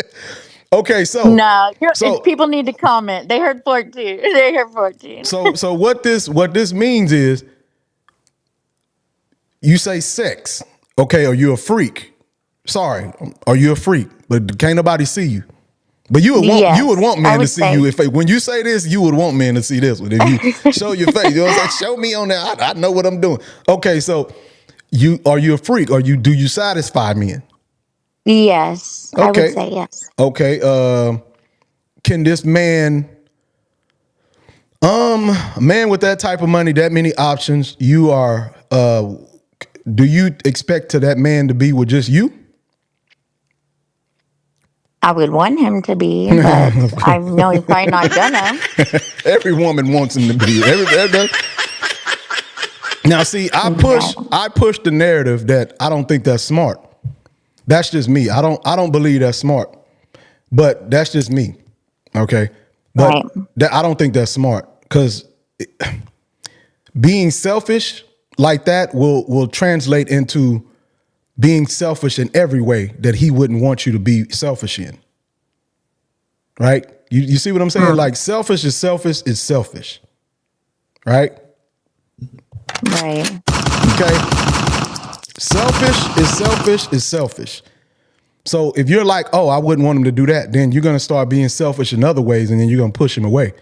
Okay, No, so people need to comment. They heard 14. They heard 14. so what this means is you say sex. Okay, are you a freak? Sorry, are you a freak? But can't nobody see you. But you would want men to see you if when you say this, you would want men to see this one. If you show your face, you know what I'm saying? Show me on there. I know what I'm doing. Okay, so are you a freak? Do you satisfy men? Yes, Okay. I would say yes. Okay. Can this man, a man with that type of money, that many options, do you expect that man to be with just you? I would want him to be, but I know he's probably not gonna. Every woman wants him to be. Now, see, I push the narrative that I don't think that's smart. That's just me. I don't believe that's smart, but that's just me. Okay, but Right. I don't think that's smart because being selfish like that will translate into being selfish in every way that he wouldn't want you to be selfish in. Right? You see what I'm saying? Like selfish is selfish. Right? Right. Okay. Selfish is selfish. So if you're like, oh, I wouldn't want him to do that, then you're gonna start being selfish in other ways, and then you're gonna push him away.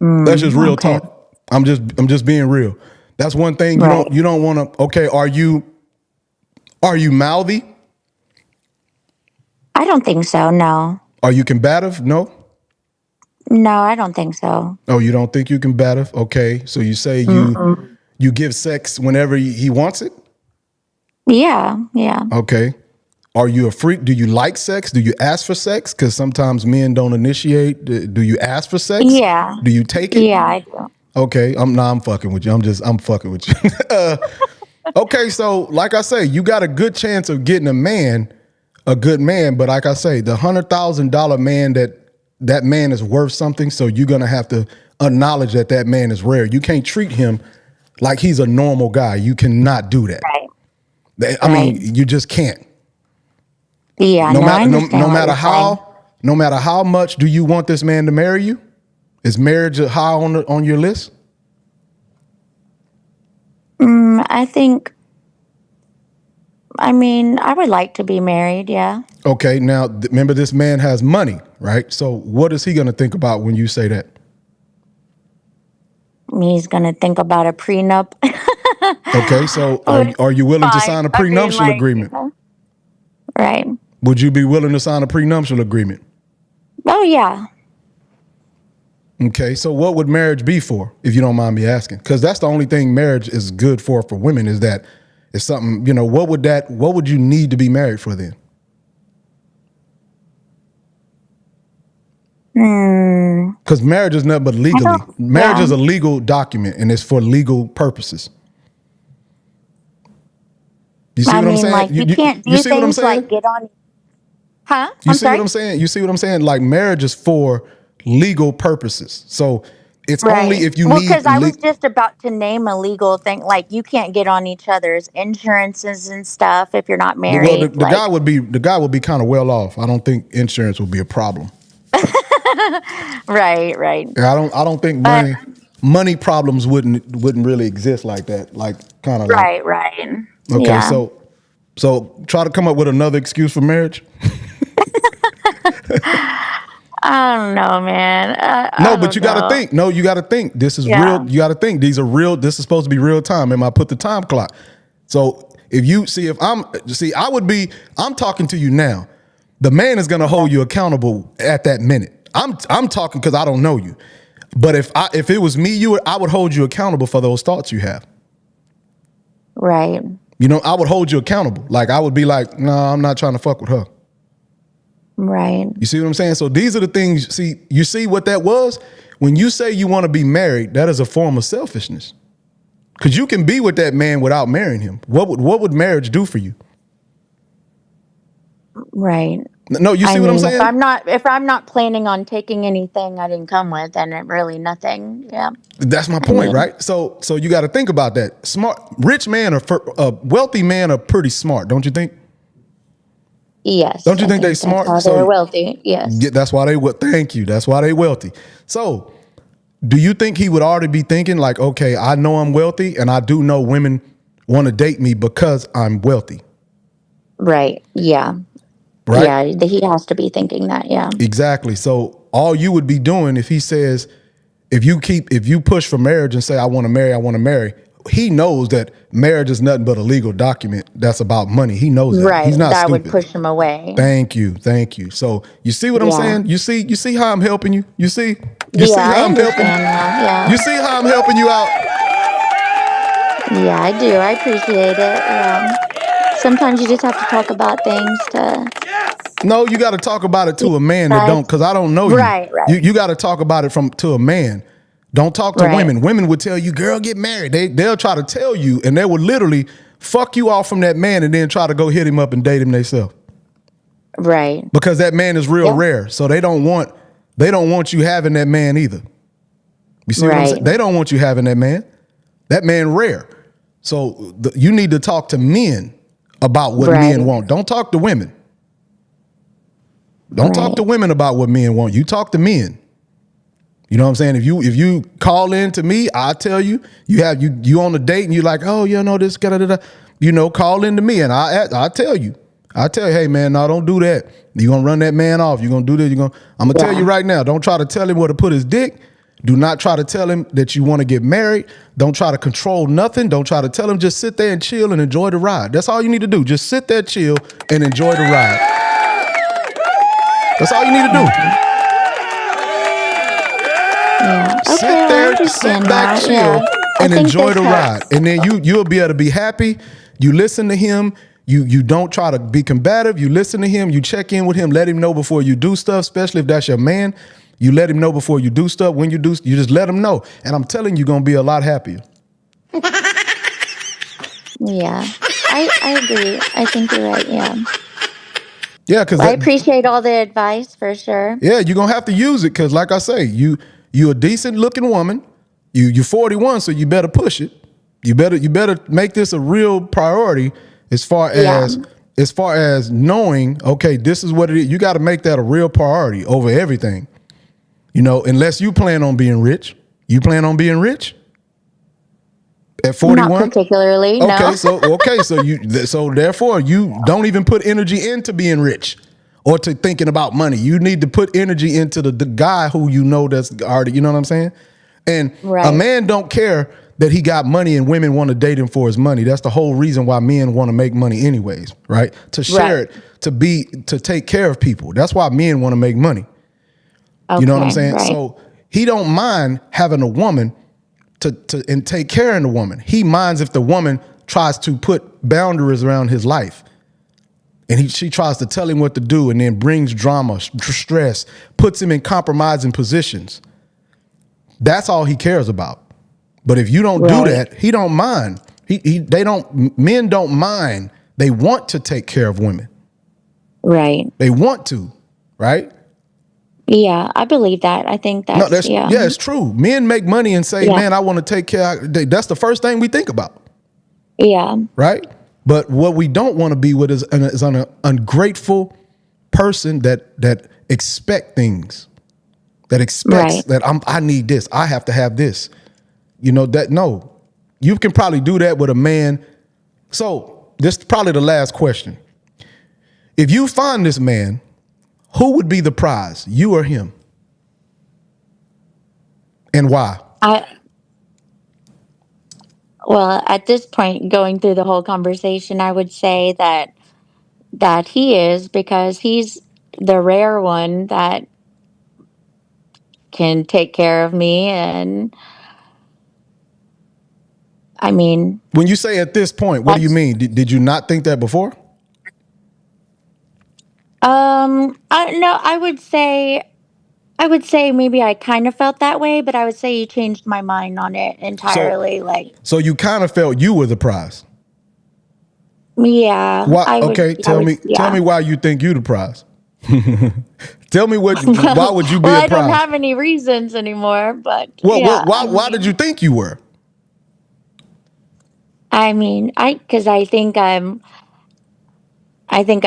That's just real talk. I'm just being real. That's one thing you don't want to. Okay, are you mouthy? I don't think so. No. Are you combative? No. No, I don't think so. Oh, you don't think you combative? Okay, so you say you give sex whenever he wants it? Yeah. Yeah. Okay. Are you a freak? Do you like sex? Do you ask for sex? Because sometimes men don't initiate. Do you ask for sex? Yeah. Do you take it? Yeah, I do. Okay. I'm fucking with you. I'm fucking with you. Okay. So like I say, you got a good chance of getting a good man. But like I say, the $100,000 man that man is worth something. So you're going to have to acknowledge that man is rare. You can't treat him like he's a normal guy. You cannot do that. Right. I mean, you just can't. Yeah. No matter how much do you want this man to marry you? Is marriage high on your list? I think. I mean, I would like to be married. Yeah. Okay. Now, remember, this man has money, right? So, what is he going to think about when you say that? He's gonna think about a prenup. Okay. So, are you willing to sign a prenuptial agreement? Right. Would you be willing to sign a prenuptial agreement? Oh yeah. Okay. So, what would marriage be for, if you don't mind me asking? Because that's the only thing marriage is good for women is that it's something. What would you need to be married for then? Because marriage is nothing but legally. Marriage is a legal document, and it's for legal purposes. You see what I'm saying? Like you can't do things like get on. Huh? You see what I'm saying? You see what I'm saying? Like marriage is for legal purposes. So it's only if you need. Because I was just about to name a legal thing. Like you can't get on each other's insurances and stuff if you're not married. Well, the guy would be kind of well off. I don't think insurance would be a problem. Right. Yeah, I don't think money problems wouldn't really exist like that. Like kind of right. Okay, yeah. so try to come up with another excuse for marriage. I don't know, man. No, but you got to think. No, you got to think. This is real. You got to think. These are real. This is supposed to be real time. And I put the time clock. So I'm talking to you now. The man is going to hold you accountable at that minute. I'm talking because I don't know you. But if it was me, I would hold you accountable for those thoughts you have. Right. I would hold you accountable. Like I would be like, no, I'm not trying to fuck with her. Right. You see what I'm saying? So these are the things. You see what that was? When you say you want to be married, that is a form of selfishness. Because you can be with that man without marrying him. What would marriage do for you? Right. No, you see I what I'm mean, saying? if I'm not planning on taking anything I didn't come with, then it really nothing. Yeah. That's my I point, mean, right? So you got to think about that. Smart, rich man or wealthy man are pretty smart, don't you think? yes, Don't you I think they think that's smart? how they're wealthy. Yes. That's why they would. Thank you. That's why they wealthy. So, do you think he would already be thinking like, okay, I know I'm wealthy, and I do know women want to date me because I'm wealthy, Right. Yeah. right? Yeah. He has to be thinking that. Yeah. Exactly. So all you would be doing if he says, if you push for marriage and say, I want to marry, he knows that marriage is nothing but a legal document that's about money. He knows that. He's Right. not That would stupid. push him away. Thank you. Thank you. So you see what I'm Yeah. saying? You see how I'm helping you? You see Yeah. I how I'm helping understand now. you? You Yeah. see how I'm helping you out? Yeah, I do. I appreciate it. Yeah. Sometimes you just have to talk about things to. No, you got to talk about it to a man that Right. don't, because I don't know you. Right. Right. You got to talk about it to a man. Don't talk to Right. women. Women would tell you, girl, get married. They'll try to tell you, and they would literally fuck you off from that man and then try to go hit him up and date him themselves. Right. Because that man is real Yep. rare. So they don't want you having that man either. You see what I'm saying? Right. They don't want you having that man. That man rare. So you need to talk to men about what Right. men want. Don't talk to women. Don't talk Right. to women about what men want. You talk to men. You know what I'm saying? If you call in to me, I tell you, you on a date and you're like, oh, you know, this, call in to me and I tell you. I tell you, hey man, no, don't do that. You're gonna run that man off. You're gonna do this. I'm gonna tell you right now, don't try to tell him where to put his dick. Do not try to tell him that you want to get married. Don't try to control nothing. Don't try to tell him, just sit there and chill and enjoy the ride. That's all you need to do. Just sit there, chill, and enjoy the ride. That's all you need to do. Yeah. Okay. Sit I there, understand sit back, that. chill, Yeah. I and think enjoy this the ride. helps. And then you'll be able to be happy. You listen to him. You don't try to be combative. You listen to him. You check in with him. Let him know before you do stuff, especially if that's your man. You let him know before you do stuff. When you do, you just let him know. And I'm telling you, you're going to be a lot happier. Yeah. I agree. I think you're right. Yeah. Yeah, because I appreciate all the advice for sure. yeah, you're going to have to use it because, like I say, you a decent looking woman. You're 41, so you better push it. You better make this a real priority as far as knowing, okay, this is what it is. You got to make that a real priority over everything. You know, unless you plan on being rich. You plan on being rich at 41? Not particularly. No. So therefore you don't even put energy into being rich or to thinking about money. You need to put energy into the guy who you know that's already, you know what I'm saying? And Right. a man don't care that he got money and women want to date him for his money. That's the whole reason why men want to make money anyways, right? To share Right. it, to take care of people. That's why men want to make money. Okay, You know what I'm saying? right. So he don't mind having a woman to and take care of the woman. He minds if the woman tries to put boundaries around his life. And she tries to tell him what to do and then brings drama, stress, puts him in compromising positions. That's all he cares about. But if you don't do Right. that, he don't mind. Men don't mind. They want to take care of women. Right. They want to, right? Yeah, I believe that. I think No, that's yeah. it's true. Men make money and say, Yeah. man, I want to take care. That's the first thing we think about, Yeah. right? But what we don't want to be with is an ungrateful person that expect things, that expects Right. that I need this. I have to have this. You know, no. You can probably do that with a man. So this is probably the last question. If you find this man, who would be the prize, you or him? And why? Well, at this point, going through the whole conversation, I would say that he is, because he's the rare one that can take care of me, and I mean, When you say at this point, what do you that's mean? Did you not think that before? I no, I would say maybe I kind of felt that way, but I would say you changed my mind on it So, entirely. Like, so you kind of felt you were the prize. yeah, Why? I would, Okay, I tell would, me yeah. why you think you the prize. Tell me why would you be well, a I don't prize? have any reasons anymore, but Well, yeah. why did you think you were? I mean, because I think I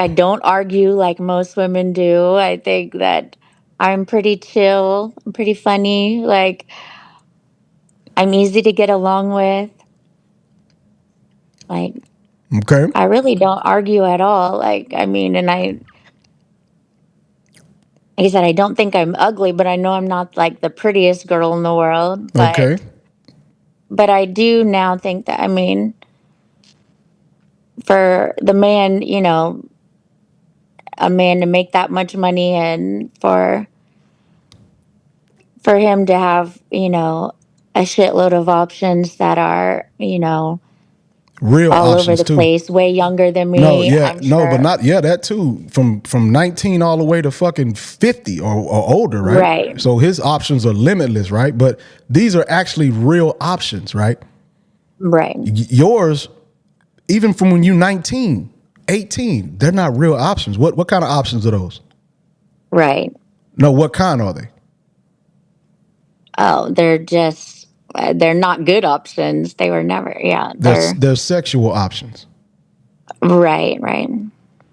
don't argue like most women do. I think that I'm pretty chill, I'm pretty funny, like I'm easy to get along with. Like Okay. I really don't argue at all. Like I mean, and like I said, I don't think I'm ugly, but I know I'm not like the prettiest girl in the world. Okay. But I do now think that I mean, for the man, a man to make that much money and for him to have, a shitload of options that are, Real all over options the too. place, way younger than No, me, yeah, I'm no, but sure. not that too. From 19 all the way to fucking 50 or older, right? Right, So his options are limitless, right? But these are actually real options, right? right, Yours, even from when you 19, 18, they're not real options. What kind of options are those? right. No, what kind are they? Oh, they're not good options. They were never, yeah, They're sexual options. right, right.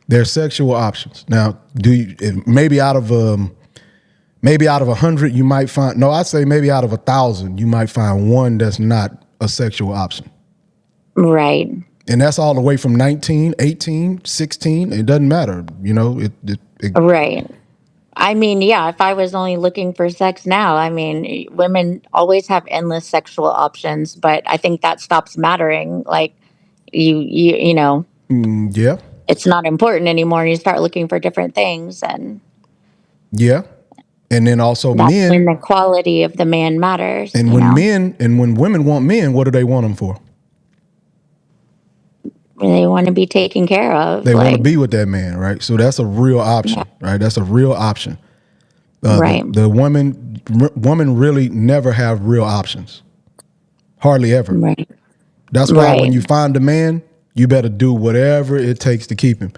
They're sexual options. Now, maybe out of 100 you might find, no, I'd say maybe out of 1,000 you might find one that's not a sexual option. Right, And that's all the way from 19, 18, 16. It doesn't matter. right. I mean, yeah, if I was only looking for sex now, I mean, women always have endless sexual options, but I think that stops mattering. Like you know, Yeah. it's not important anymore. You start looking for different things, and Yeah. And then also that's when men, the quality of the man matters, and when women want men, what do they want them for? They want to be taken care of. They want to Like, be with that man, right? So that's a real option, yeah, right? That's a real option. right, The woman really never have real options. Hardly ever. right, That's why when right, you find a man, you better do whatever it takes to keep him.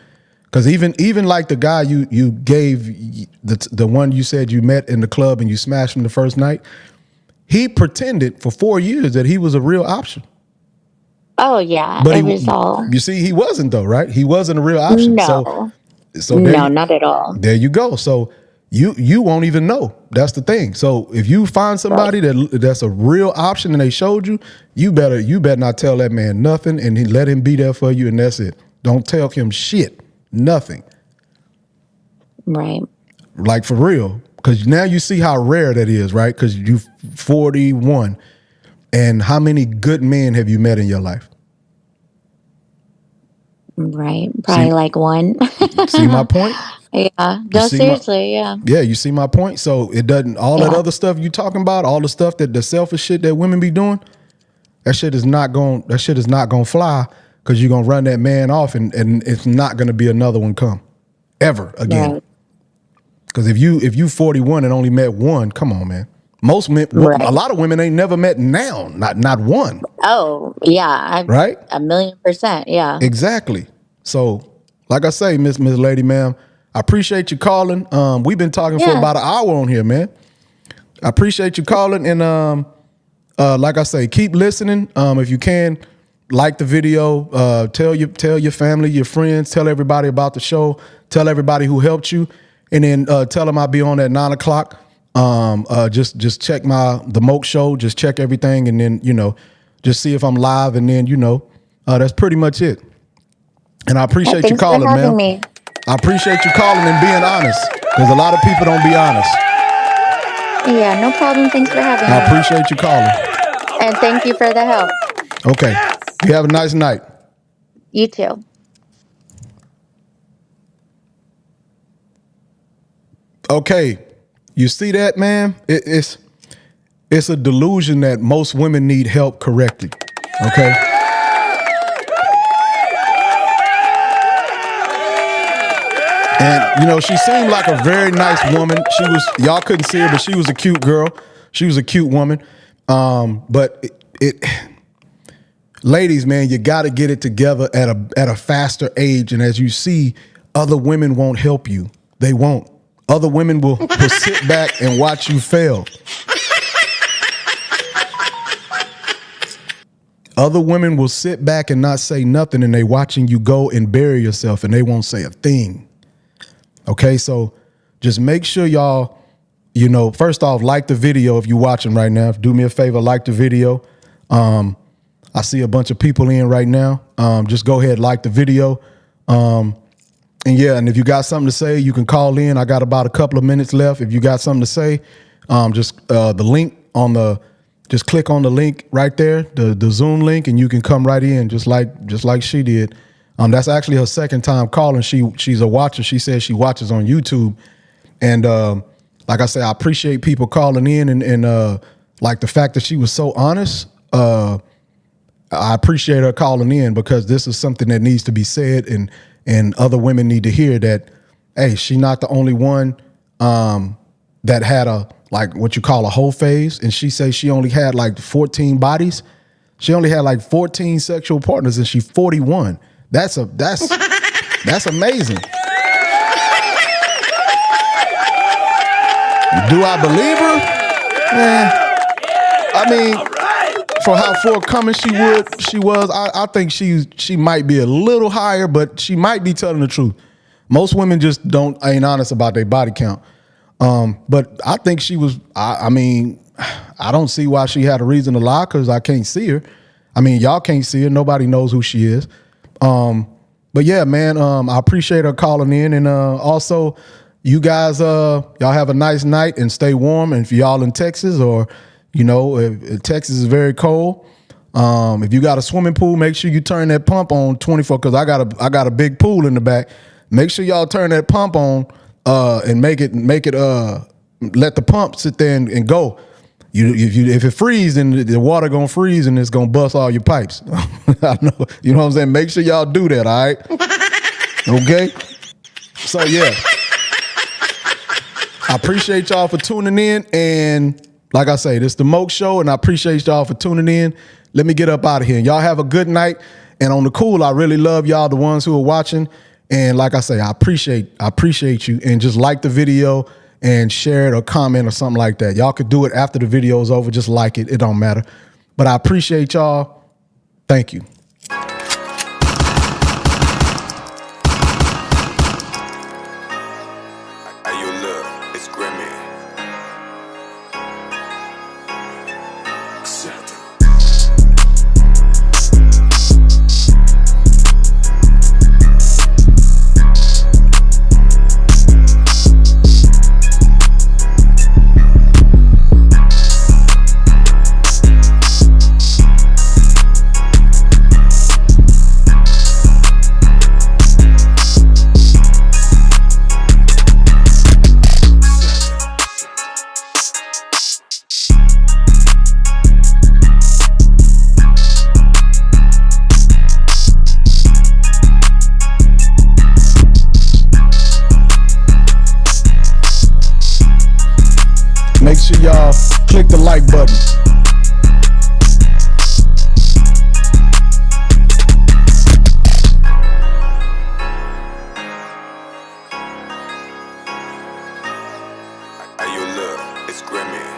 Because even like the guy you gave, the one you said you met in the club and you smashed him the first night, he pretended for 4 years that he was a real option. oh yeah, But it was all you see, he wasn't though, right? He wasn't a real option. no, So no, not at all. there you go. So you won't even know. That's the thing. So if you find Right, somebody that's a real option and they showed you, you better not tell that man nothing and let him be there for you, and that's it. Don't tell him shit. Nothing. right. Like for real. Because now you see how rare that is, right? Because you 41. And how many good men have you met in your life? Right. See, Probably like one. see my point? Yeah. You No, see my seriously. Yeah. Yeah, you see my point? So it doesn't, all that Yeah. other stuff you talking about, all the stuff that the selfish shit that women be doing, that shit is not going to fly, because you're going to run that man off and it's not going to be another one come ever again. Right. Because if you 41 and only met one, come on, man. Most men, a Right. lot of women ain't never met now, not one, Oh, yeah. right? 1,000,000%. Yeah. Exactly. So, like I say, Miss Lady Ma'am, I appreciate you calling. We've been talking for Yeah. about an hour on here, man. I appreciate you calling, and like I say, keep listening. If you can, like the video, tell your family, your friends, tell everybody about the show, tell everybody who helped you, and then tell them I'll be on at 9:00. Just check the Moke Show, just check everything, and then just see if I'm live, and then that's pretty much it. And I appreciate you Thanks for calling, having man. me. I appreciate you calling and being honest, because a lot of people don't be honest. Yeah. No problem. Thanks for having I me. appreciate you calling. And thank you for the help. Okay. You have a nice night. You too. Okay. You see that, man? It's a delusion that most women need help correctly. Okay. And she seemed like a very nice woman. Y'all couldn't see her, but she was a cute girl. She was a cute woman. But ladies, man, you got to get it together at a faster age. And as you see, other women won't help you. They won't. Other women will sit back and watch you fail. Other women will sit back and not say nothing, and they watching you go and bury yourself, and they won't say a thing. Okay, so just make sure y'all, first off, like the video if you're watching right now. Do me a favor, like the video. I see a bunch of people in right now. Just go ahead, like the video. And if you got something to say, you can call in. I got about a couple of minutes left. If you got something to say, the link just click on the link right there, the Zoom link, and you can come right in just like she did. That's actually her second time calling. She's a watcher. She says she watches on YouTube. And like I say, I appreciate people calling in and like the fact that she was so honest. I appreciate her calling in because this is something that needs to be said, and other women need to hear that, hey, she's not the only one that had what you call a whole phase. And she says she only had like 14 bodies. She only had like 14 sexual partners, and she's 41. That's amazing. Do I believe her? I mean, for how forthcoming she was, I think she might be a little higher, but she might be telling the truth. Most women just ain't honest about their body count. But I think she was. I mean, I don't see why she had a reason to lie because I can't see her. I mean, y'all can't see her. Nobody knows who she is. But yeah, man, I appreciate her calling in, and also. You guys, y'all have a nice night and stay warm. And if y'all in Texas or, if Texas is very cold, if you got a swimming pool, make sure you turn that pump on 24. Because I got a big pool in the back. Make sure y'all turn that pump on and make it let the pump sit there and go. If it freezes, then the water gonna freeze and it's gonna bust all your pipes. I know, you know what I'm saying. Make sure y'all do that. All right. Okay. So yeah. I appreciate y'all for tuning in. And like I say, this is the Moke Show, and I appreciate y'all for tuning in. Let me get up out of here. Y'all have a good night. And on the cool, I really love y'all, the ones who are watching. And like I say, I appreciate you. And just like the video and share it or comment or something like that. Y'all could do it after the video is over. Just like it. It don't matter. But I appreciate y'all. Thank you. Make sure y'all click the like button. Hey, yo, look, it's Grammy.